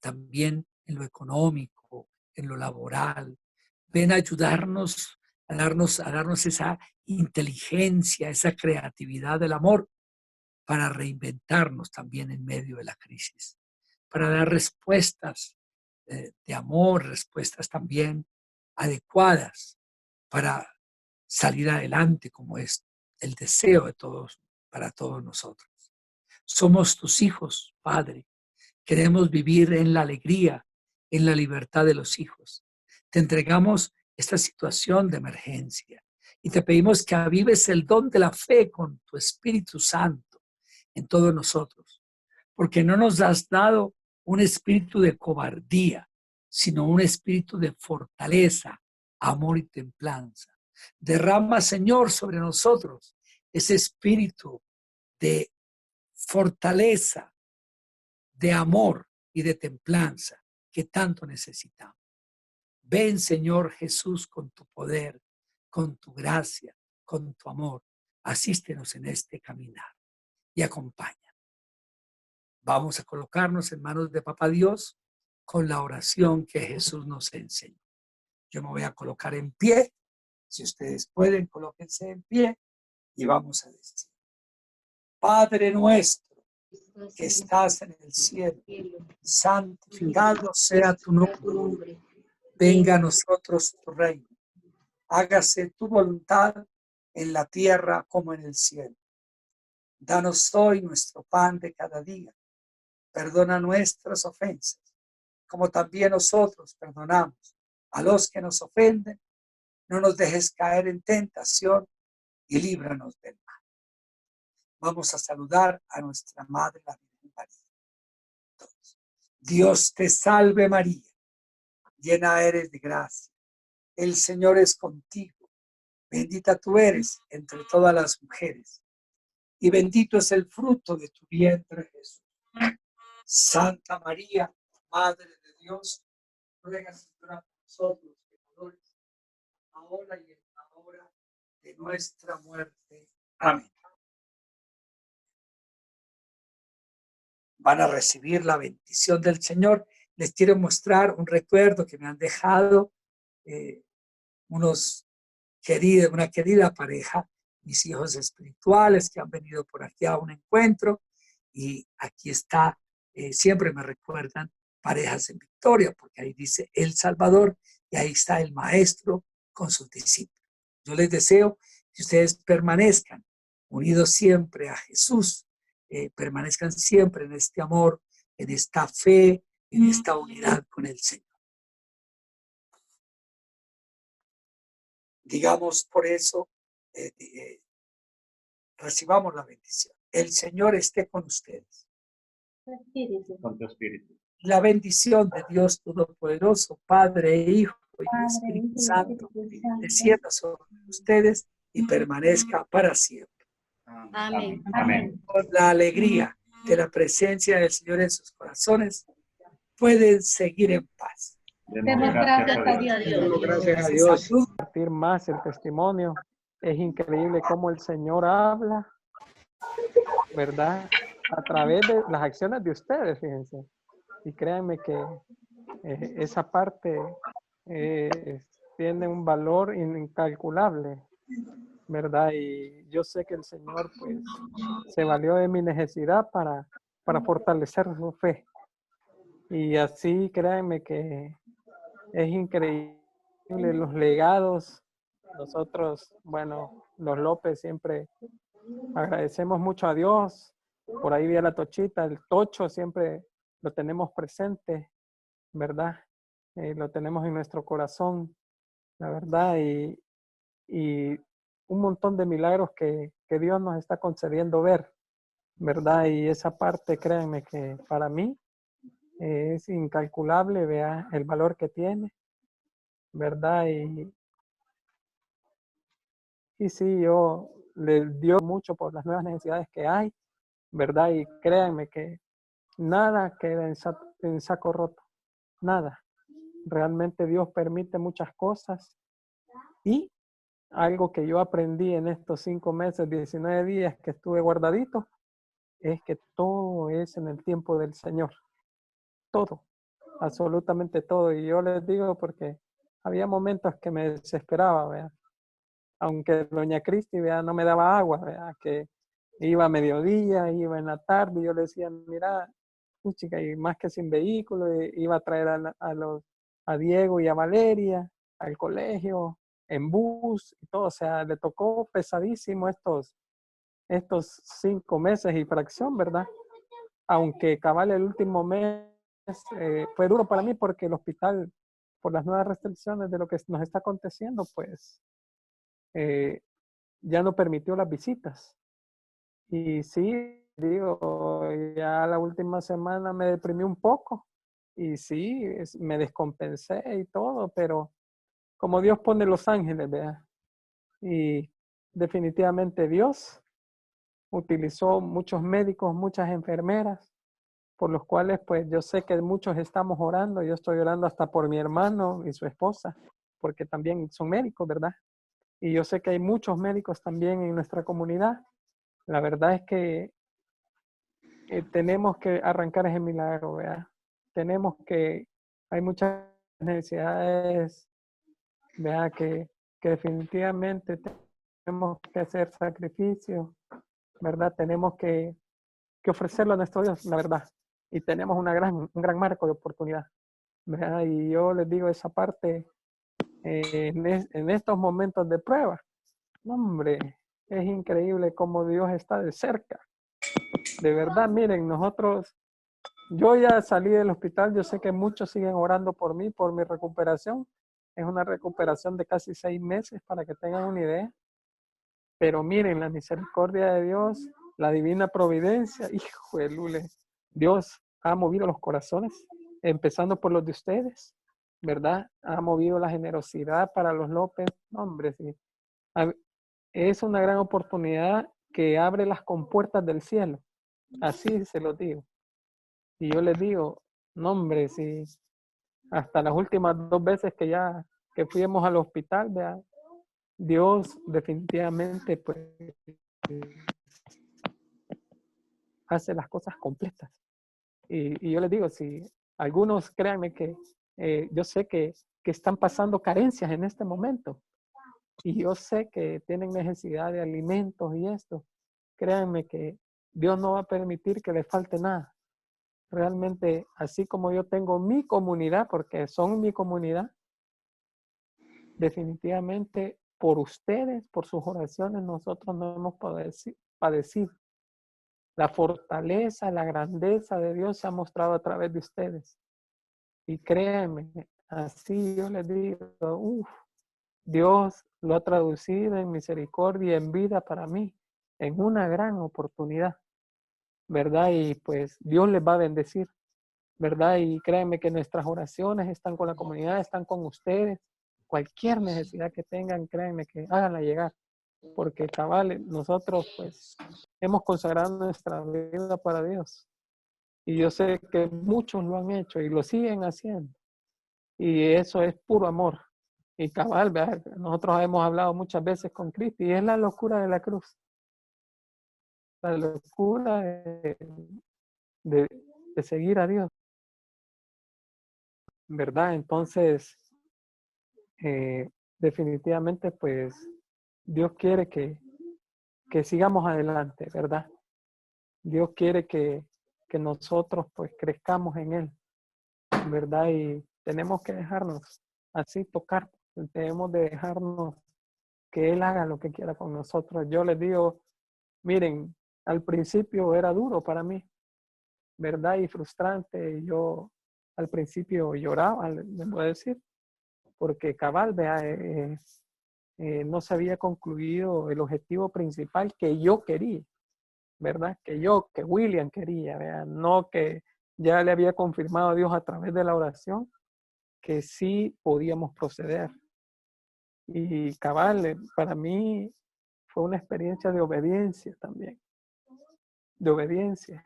también en lo económico, en lo laboral. Ven a ayudarnos a darnos esa inteligencia, esa creatividad del amor para reinventarnos también en medio de la crisis, para dar respuestas de amor, respuestas también adecuadas para salir adelante, como es el deseo de todos, para todos nosotros. Somos tus hijos, Padre. Queremos vivir en la alegría, en la libertad de los hijos. Te entregamos esta situación de emergencia y te pedimos que avives el don de la fe con tu Espíritu Santo en todos nosotros, porque no nos has dado un espíritu de cobardía, sino un espíritu de fortaleza, amor y templanza. Derrama, Señor, sobre nosotros ese espíritu de fortaleza, de amor y de templanza que tanto necesitamos. Ven, Señor Jesús, con tu poder, con tu gracia, con tu amor. Asístenos en este caminar y acompaña. Vamos a colocarnos en manos de Papá Dios con la oración que Jesús nos enseñó. Yo me voy a colocar en pie. Si ustedes pueden, colóquense en pie y vamos a decir: Padre nuestro que estás en el cielo, santificado sea tu nombre. Venga a nosotros tu reino. Hágase tu voluntad en la tierra como en el cielo. Danos hoy nuestro pan de cada día. Perdona nuestras ofensas, como también nosotros perdonamos a los que nos ofenden. No nos dejes caer en tentación y líbranos del mal. Vamos a saludar a nuestra Madre, la Virgen María. Todos. Dios te salve María, llena eres de gracia. El Señor es contigo. Bendita tú eres entre todas las mujeres, y bendito es el fruto de tu vientre, Jesús. Santa María, Madre de Dios, ruega por nosotros pecadores, ahora y en la hora de nuestra muerte. Amén. Van a recibir la bendición del Señor. Les quiero mostrar un recuerdo que me han dejado una querida pareja, mis hijos espirituales que han venido por aquí a un encuentro, y aquí está, siempre me recuerdan parejas en victoria, porque ahí dice El Salvador y ahí está el maestro con sus discípulos. Yo les deseo que ustedes permanezcan unidos siempre a Jesús, permanezcan siempre en este amor, en esta fe, en esta unidad con el Señor. Digamos por eso, recibamos la bendición. El Señor esté con ustedes. Con tu espíritu. La bendición de Dios Todopoderoso, Padre, Hijo y Padre, Espíritu Hijo y Santo, Espíritu Santo. descienda sobre ustedes y permanezca para siempre. Amén. Amén. Con la alegría de la presencia del Señor en sus corazones, pueden seguir en paz. Demos gracias a Dios. Dios. Gracias a Dios. Salud. Compartir más el testimonio. Es increíble cómo el Señor habla, ¿verdad? A través de las acciones de ustedes, fíjense. Y créanme que esa parte tiene un valor incalculable, ¿verdad? Y yo sé que el Señor, pues, se valió de mi necesidad para fortalecer su fe. Y así, créanme que es increíble los legados. Nosotros, bueno, los López siempre agradecemos mucho a Dios. Por ahí vi a la Tochita, el Tocho siempre lo tenemos presente, ¿verdad? Lo tenemos en nuestro corazón, la verdad, y un montón de milagros que Dios nos está concediendo ver, ¿verdad? Y esa parte, créanme que para mí es incalculable, vea el valor que tiene, ¿verdad? Y sí, yo les dio mucho por las nuevas necesidades que hay, ¿verdad? Y créanme que nada queda en saco roto, nada. Realmente Dios permite muchas cosas, y algo que yo aprendí en estos 5 meses, 19 días que estuve guardadito, es que todo es en el tiempo del Señor. Todo, absolutamente todo. Y yo les digo porque había momentos que me desesperaba, ¿vea? Aunque doña Cristi, ¿vea?, no me daba agua, ¿vea?, que iba a mediodía, iba en la tarde, y yo le decía, mira, chica, y más que sin vehículo, iba a traer a Diego y a Valeria al colegio, en bus y todo. O sea, le tocó pesadísimo estos 5 meses y fracción, ¿verdad? Aunque cabal el último mes fue duro para mí porque el hospital, por las nuevas restricciones de lo que nos está aconteciendo, pues ya no permitió las visitas. Y sí, digo, ya la última semana me deprimí un poco y sí, me descompensé y todo, pero como Dios pone los ángeles, vea, y definitivamente Dios utilizó muchos médicos, muchas enfermeras, por los cuales pues yo sé que muchos estamos orando. Yo estoy orando hasta por mi hermano y su esposa, porque también son médicos, ¿verdad? Y yo sé que hay muchos médicos también en nuestra comunidad. La verdad es que tenemos que arrancar ese milagro, ¿verdad? Hay muchas necesidades, ¿verdad? Que definitivamente tenemos que hacer sacrificio, ¿verdad? Tenemos que ofrecerlo a nuestro Dios, la verdad. Y tenemos un gran marco de oportunidad, ¿verdad? Y yo les digo esa parte, en estos momentos de prueba, hombre, es increíble cómo Dios está de cerca. De verdad, miren, yo ya salí del hospital, yo sé que muchos siguen orando por mí, por mi recuperación. Es una recuperación de casi 6 meses, para que tengan una idea. Pero miren, la misericordia de Dios, la divina providencia, hijo de Lule, Dios ha movido los corazones, empezando por los de ustedes, ¿verdad? Ha movido la generosidad para los López, hombre, sí. Es una gran oportunidad que abre las compuertas del cielo. Así se lo digo. Y yo les digo, no hombre, si hasta las últimas 2 veces que fuimos al hospital, vea, Dios definitivamente pues hace las cosas completas. Y yo les digo, si algunos, créanme que yo sé que están pasando carencias en este momento, y yo sé que tienen necesidad de alimentos y esto, créanme que Dios no va a permitir que les falte nada. Realmente, así como yo tengo mi comunidad, porque son mi comunidad, definitivamente por ustedes, por sus oraciones, nosotros no hemos padecido. La fortaleza, la grandeza de Dios se ha mostrado a través de ustedes. Y créanme, así yo les digo, Dios lo ha traducido en misericordia y en vida para mí, en una gran oportunidad, ¿verdad? Y pues Dios les va a bendecir, ¿verdad? Y créanme que nuestras oraciones están con la comunidad, están con ustedes. Cualquier necesidad que tengan, créanme que háganla llegar, porque cabal, nosotros pues hemos consagrado nuestra vida para Dios. Y yo sé que muchos lo han hecho y lo siguen haciendo. Y eso es puro amor. Y cabal, ¿verdad? Nosotros hemos hablado muchas veces con Cristo y es la locura de la cruz. La locura de seguir a Dios, ¿verdad? Entonces, definitivamente, pues, Dios quiere que sigamos adelante, ¿verdad? Dios quiere que nosotros, pues, crezcamos en Él, ¿verdad? Y tenemos que dejarnos así tocar, tenemos de dejarnos que Él haga lo que quiera con nosotros. Yo les digo, miren, al principio era duro para mí, ¿verdad? Y frustrante. Yo al principio lloraba, les voy a decir, porque cabal, vea, no se había concluido el objetivo principal que yo quería, ¿verdad? Que William quería, vea, no que ya le había confirmado a Dios a través de la oración que sí podíamos proceder. Y cabal, para mí fue una experiencia de obediencia también, de obediencia.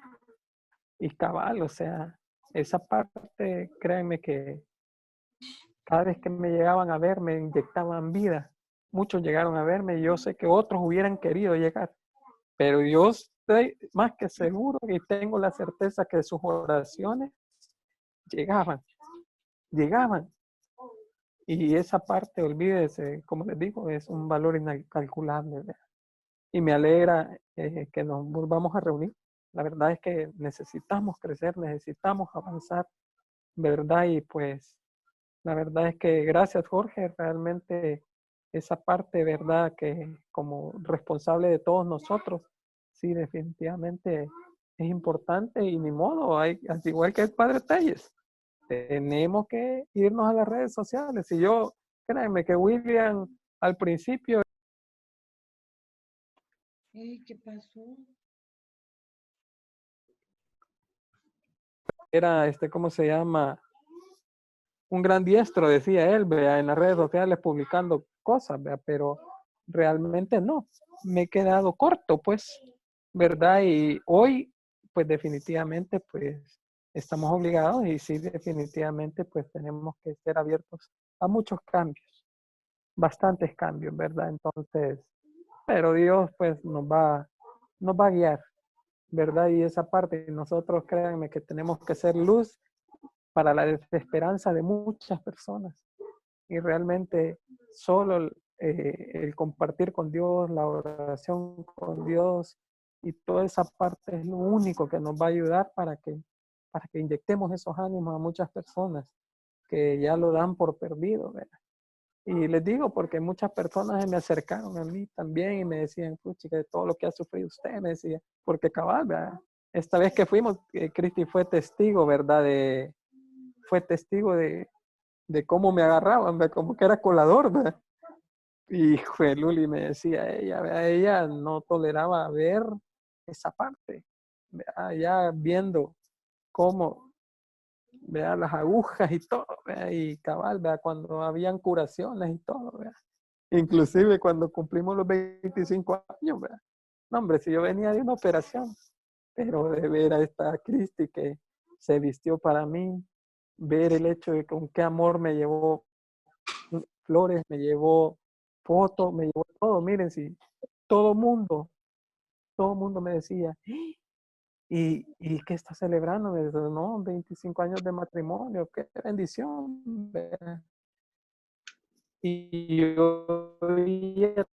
Y cabal, o sea, esa parte, créanme que cada vez que me llegaban a ver, me inyectaban vida. Muchos llegaron a verme y yo sé que otros hubieran querido llegar. Pero yo estoy más que seguro y tengo la certeza que sus oraciones llegaban, llegaban. Y esa parte, olvídese, como les digo, es un valor incalculable, ¿verdad? Y me alegra que nos volvamos a reunir. La verdad es que necesitamos crecer, necesitamos avanzar, ¿verdad? Y pues la verdad es que gracias, Jorge, realmente esa parte, ¿verdad? Que como responsable de todos nosotros, sí, definitivamente es importante y ni modo, al igual que el padre Telles, tenemos que irnos a las redes sociales. Y yo, créanme que William al principio ¿Qué pasó? era, ¿cómo se llama? Un gran diestro, decía él, vea, en las redes sociales publicando cosas, vea, pero realmente no, me he quedado corto, pues, ¿verdad? Y hoy, pues definitivamente, pues, estamos obligados y sí, definitivamente, pues, tenemos que ser abiertos a muchos cambios, bastantes cambios, ¿verdad? Entonces, pero Dios, pues, nos va a guiar, ¿verdad? Y esa parte, nosotros, créanme que tenemos que ser luz para la desesperanza de muchas personas. Y realmente solo el compartir con Dios, la oración con Dios y toda esa parte es lo único que nos va a ayudar para que inyectemos esos ánimos a muchas personas que ya lo dan por perdido, ¿verdad? Y les digo porque muchas personas se me acercaron a mí también y me decían, pucha, que todo lo que ha sufrido usted, me decía, porque cabal, ¿verdad? Esta vez que fuimos, Cristi fue testigo, ¿verdad? Fue testigo de cómo me agarraban, ¿verdad? Como que era colador, ¿verdad? Y Luli me decía, ella no toleraba ver esa parte, ¿verdad? Ya viendo cómo, ¿verdad? Las agujas y todo, ¿verdad? Y cabal, ¿verdad? Cuando habían curaciones y todo, ¿verdad? Inclusive cuando cumplimos los 25 años, ¿verdad? No, hombre, si yo venía de una operación, pero de ver a esta Cristi que se vistió para mí, ver el hecho de con qué amor me llevó flores, me llevó fotos, me llevó todo. Miren, si todo mundo me decía, ¿y qué está celebrando? Me dice, no, 25 años de matrimonio, qué bendición. ¿Verdad? Y yo oía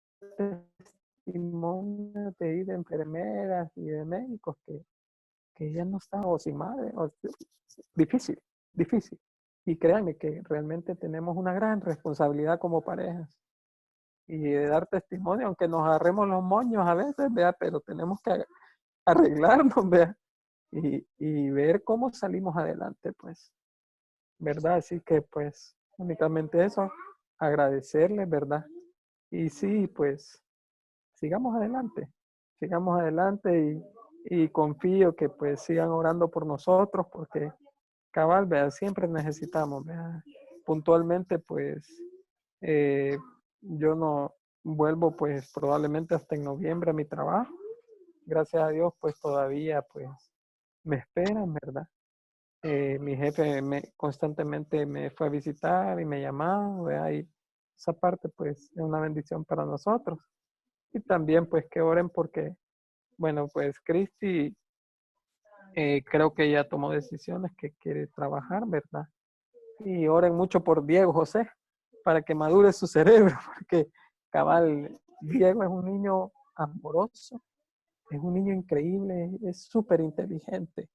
testimonios de enfermeras y de médicos que ya no estaban sin madre. Difícil, difícil. Y créanme que realmente tenemos una gran responsabilidad como parejas. Y de dar testimonio, aunque nos agarremos los moños a veces, ¿vea? Pero tenemos que arreglarnos, ¿vea? Y ver cómo salimos adelante, pues, ¿verdad? Así que, pues, únicamente eso, agradecerles, ¿verdad? Y sí, pues, sigamos adelante y confío que, pues, sigan orando por nosotros, porque, cabal, ¿vea? Siempre necesitamos, ¿vea? Puntualmente, pues, yo no vuelvo, pues, probablemente hasta en noviembre a mi trabajo. Gracias a Dios, pues, todavía, pues, me esperan, ¿verdad? Mi jefe constantemente me fue a visitar y me llamaba, ¿verdad? Y esa parte, pues, es una bendición para nosotros. Y también, pues, que oren porque, bueno, pues, Cristi, creo que ella tomó decisiones que quiere trabajar, ¿verdad? Y oren mucho por Diego José, para que madure su cerebro, porque, cabal, Diego es un niño amoroso, es un niño increíble, es súper inteligente,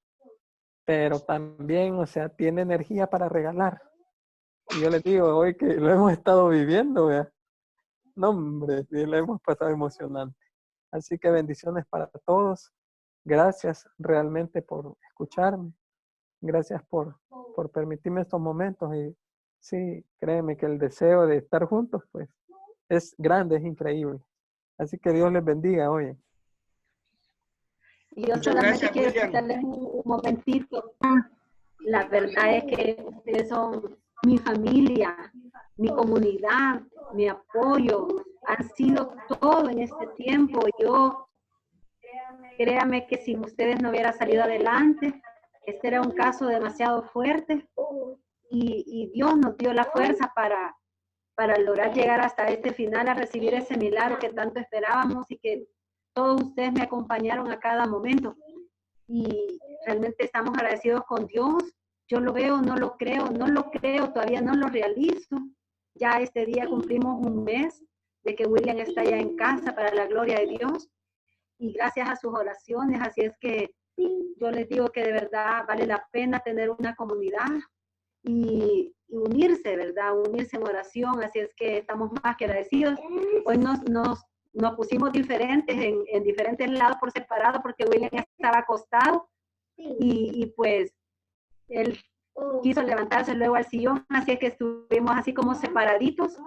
pero también, o sea, tiene energía para regalar. Y yo les digo, hoy que lo hemos estado viviendo, ¿vea? No, hombre, sí, lo hemos pasado emocionante. Así que bendiciones para todos. Gracias realmente por escucharme. Gracias por permitirme estos momentos. Y sí, créeme que el deseo de estar juntos, pues, es grande, es increíble. Así que Dios les bendiga hoy. Y yo Muchas solamente gracias, quiero William. quitarles un momentito. La verdad es que ustedes son mi familia, mi comunidad, mi apoyo. Han sido todo en este tiempo. Yo, créame que sin ustedes no hubiera salido adelante. Este era un caso demasiado fuerte y Dios nos dio la fuerza para lograr llegar hasta este final, a recibir ese milagro que tanto esperábamos y que todos ustedes me acompañaron a cada momento. Y realmente estamos agradecidos con Dios. Yo lo veo, no lo creo, todavía no lo realizo. Ya este día cumplimos un mes de que William está ya en casa para la gloria de Dios y gracias a sus oraciones, así es que yo les digo que de verdad vale la pena tener una comunidad y unirse, ¿verdad? Unirse en oración, así es que estamos más que agradecidos. Hoy nos pusimos diferentes en diferentes lados por separado porque William estaba acostado y pues él quiso levantarse luego al sillón, así es que estuvimos así como separaditos,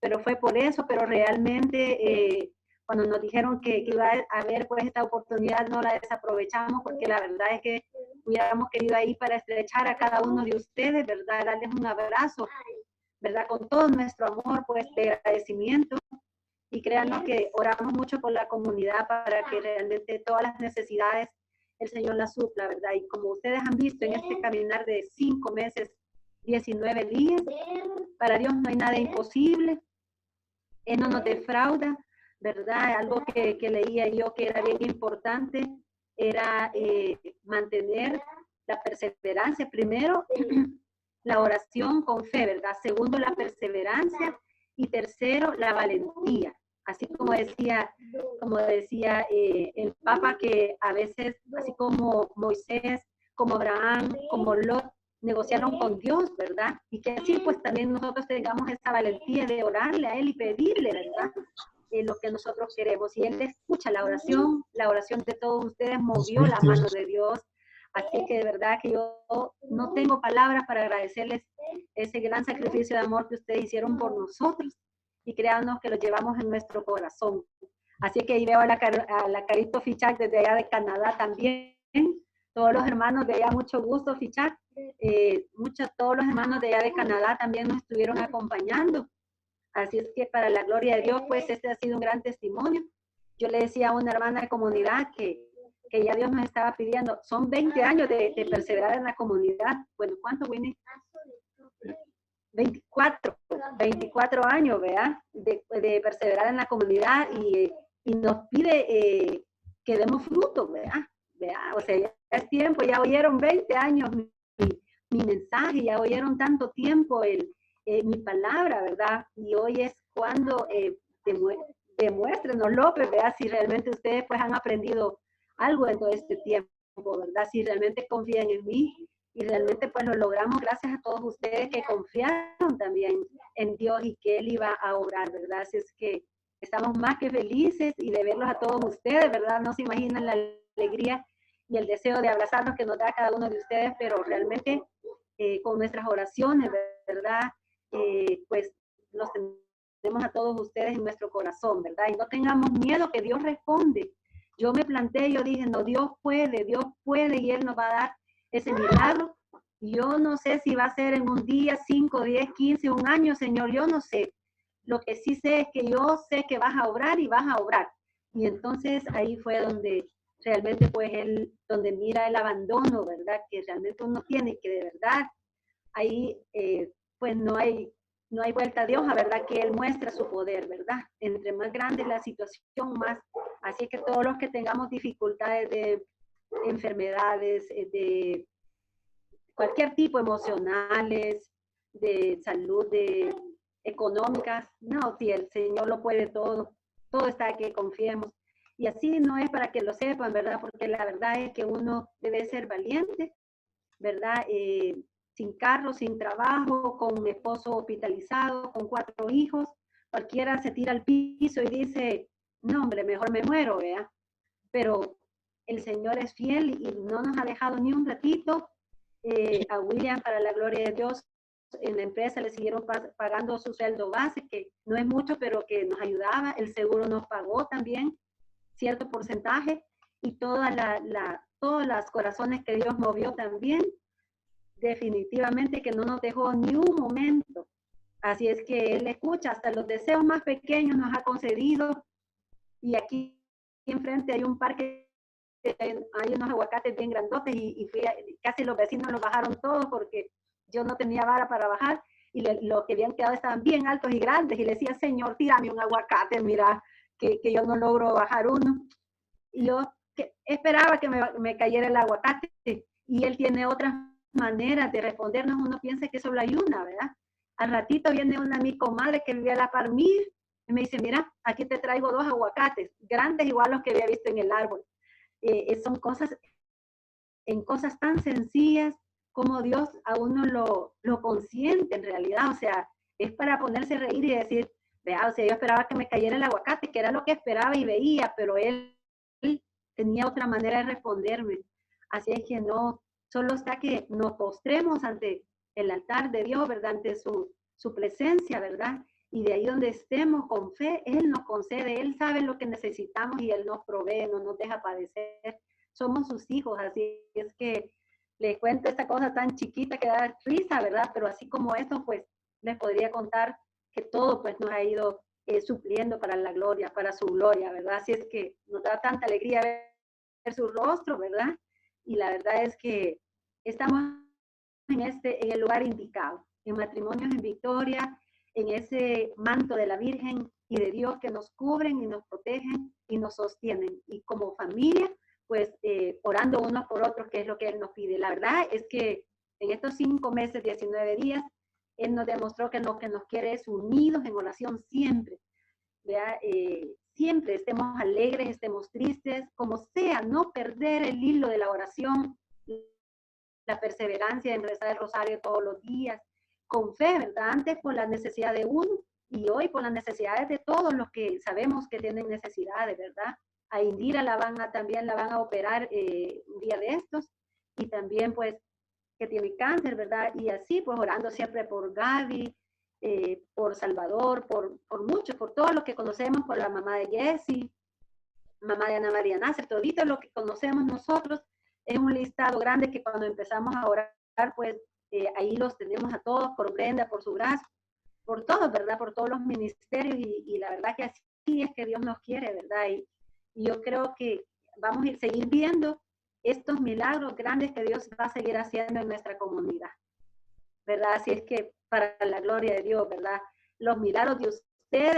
pero fue por eso, pero realmente cuando nos dijeron que iba a haber pues esta oportunidad no la desaprovechamos porque la verdad es que hubiéramos querido ahí para estrechar a cada uno de ustedes, ¿verdad? Darles un abrazo, ¿verdad? Con todo nuestro amor, pues de agradecimiento. Y créanos que oramos mucho por la comunidad para que realmente todas las necesidades el Señor las supla, ¿verdad? Y como ustedes han visto en este caminar de 5 meses, 19 días, para Dios no hay nada imposible. Él no nos defrauda, ¿verdad? Algo que leía yo que era bien importante era mantener la perseverancia. Primero, la oración con fe, ¿verdad? Segundo, la perseverancia. Y tercero, la valentía. Así como decía el Papa, que a veces, así como Moisés, como Abraham, como Lot, negociaron con Dios, ¿verdad? Y que así pues también nosotros tengamos esa valentía de orarle a Él y pedirle, ¿verdad? Lo que nosotros queremos. Y Él escucha la oración de todos ustedes movió la mano de Dios. Así que de verdad que yo no tengo palabras para agradecerles ese gran sacrificio de amor que ustedes hicieron por nosotros y créanos que lo llevamos en nuestro corazón. Así que ahí veo a la Carito Fichac desde allá de Canadá también. Todos los hermanos de allá, mucho gusto, Fichac. Todos los hermanos de allá de Canadá también nos estuvieron acompañando. Así es que para la gloria de Dios, pues este ha sido un gran testimonio. Yo le decía a una hermana de comunidad que ya Dios nos estaba pidiendo, son 20 años de perseverar en la comunidad. Bueno, ¿cuánto, Winnie? 24 años, ¿verdad? De perseverar en la comunidad y nos pide que demos frutos, ¿verdad? O sea, ya es tiempo, ya oyeron 20 años mi mensaje, ya oyeron tanto tiempo mi palabra, ¿verdad? Y hoy es cuando demuéstrenos, López, ¿verdad? Si realmente ustedes pues han aprendido algo en todo este tiempo, ¿verdad? Si realmente confían en mí y realmente pues lo logramos gracias a todos ustedes que confiaron también en Dios y que Él iba a obrar, ¿verdad? Así es que estamos más que felices y de verlos a todos ustedes, ¿verdad? No se imaginan la alegría y el deseo de abrazarnos que nos da cada uno de ustedes, pero realmente con nuestras oraciones, ¿verdad? Pues los tenemos a todos ustedes en nuestro corazón, ¿verdad? Y no tengamos miedo que Dios responde. Yo me planteé, yo dije, no, Dios puede y Él nos va a dar ese milagro. Yo no sé si va a ser en un día, 5, 10, 15, un año, Señor, yo no sé. Lo que sí sé es que yo sé que vas a obrar y vas a obrar. Y entonces ahí fue donde realmente pues donde mira el abandono, ¿verdad? Que realmente uno tiene que de verdad, ahí pues no hay vuelta a Dios, a verdad que Él muestra su poder, ¿verdad? Entre más grande la situación, más. Así que todos los que tengamos dificultades de enfermedades, de cualquier tipo, emocionales, de salud, de económicas, no, si el Señor lo puede todo, todo está que confiemos. Y así no es para que lo sepan, ¿verdad? Porque la verdad es que uno debe ser valiente, ¿verdad? Sin carro, sin trabajo, con un esposo hospitalizado, con 4 hijos, cualquiera se tira al piso y dice, no, hombre, mejor me muero, ¿verdad? Pero el Señor es fiel y no nos ha dejado ni un ratito. A William, para la gloria de Dios, en la empresa le siguieron pagando su sueldo base, que no es mucho, pero que nos ayudaba. El seguro nos pagó también cierto porcentaje y todos los corazones que Dios movió también, definitivamente que no nos dejó ni un momento. Así es que Él escucha, hasta los deseos más pequeños nos ha concedido. Y aquí enfrente hay un parque, hay unos aguacates bien grandotes y casi los vecinos los bajaron todos porque yo no tenía vara para bajar y los que habían quedado estaban bien altos y grandes y le decía, Señor, tírame un aguacate, mira, que yo no logro bajar uno. Y yo esperaba que me cayera el aguacate y Él tiene otras maneras de respondernos. Uno piensa que solo hay una, ¿verdad? Al ratito viene mi comadre que vivía a la par mía y me dice, mira, aquí te traigo 2 aguacates, grandes igual los que había visto en el árbol. Son cosas tan sencillas como Dios a uno lo consiente en realidad. O sea, es para ponerse a reír y decir, vea, o sea, yo esperaba que me cayera el aguacate, que era lo que esperaba y veía, pero Él tenía otra manera de responderme. Así es que no, solo está que nos postremos ante el altar de Dios, ¿verdad? Ante su presencia, ¿verdad? Y de ahí donde estemos con fe, Él nos concede, Él sabe lo que necesitamos y Él nos provee, no nos deja padecer. Somos sus hijos, así es que les cuento esta cosa tan chiquita que da risa, ¿verdad? Pero así como esto, pues les podría contar que todo pues nos ha ido supliendo para la gloria, para su gloria, ¿verdad? Así es que nos da tanta alegría ver su rostro, ¿verdad? Y la verdad es que estamos en el lugar indicado, en Matrimonios en Victoria, en ese manto de la Virgen y de Dios que nos cubren y nos protegen y nos sostienen. Y como familia, pues orando unos por otros, que es lo que Él nos pide. La verdad es que en estos 5 meses, 19 días, Él nos demostró que lo que nos quiere es unidos en oración siempre. Siempre estemos alegres, estemos tristes, como sea, no perder el hilo de la oración, la perseverancia en rezar el rosario todos los días, con fe, ¿verdad? Antes por la necesidad de uno y hoy por las necesidades de todos los que sabemos que tienen necesidades, ¿verdad? A Indira también la van a operar un día de estos y también pues que tiene cáncer, ¿verdad? Y así pues orando siempre por Gaby, por Salvador, por muchos, por todos los que conocemos, por la mamá de Jessie, mamá de Ana María Nácer, todito lo que conocemos nosotros, es un listado grande que cuando empezamos a orar, pues ahí los tenemos a todos, por Brenda, por su brazo, por todo, ¿verdad? Por todos los ministerios y la verdad que así es que Dios nos quiere, ¿verdad? Y yo creo que vamos a seguir viendo estos milagros grandes que Dios va a seguir haciendo en nuestra comunidad, ¿verdad? Así es que para la gloria de Dios, ¿verdad? Los milagros de ustedes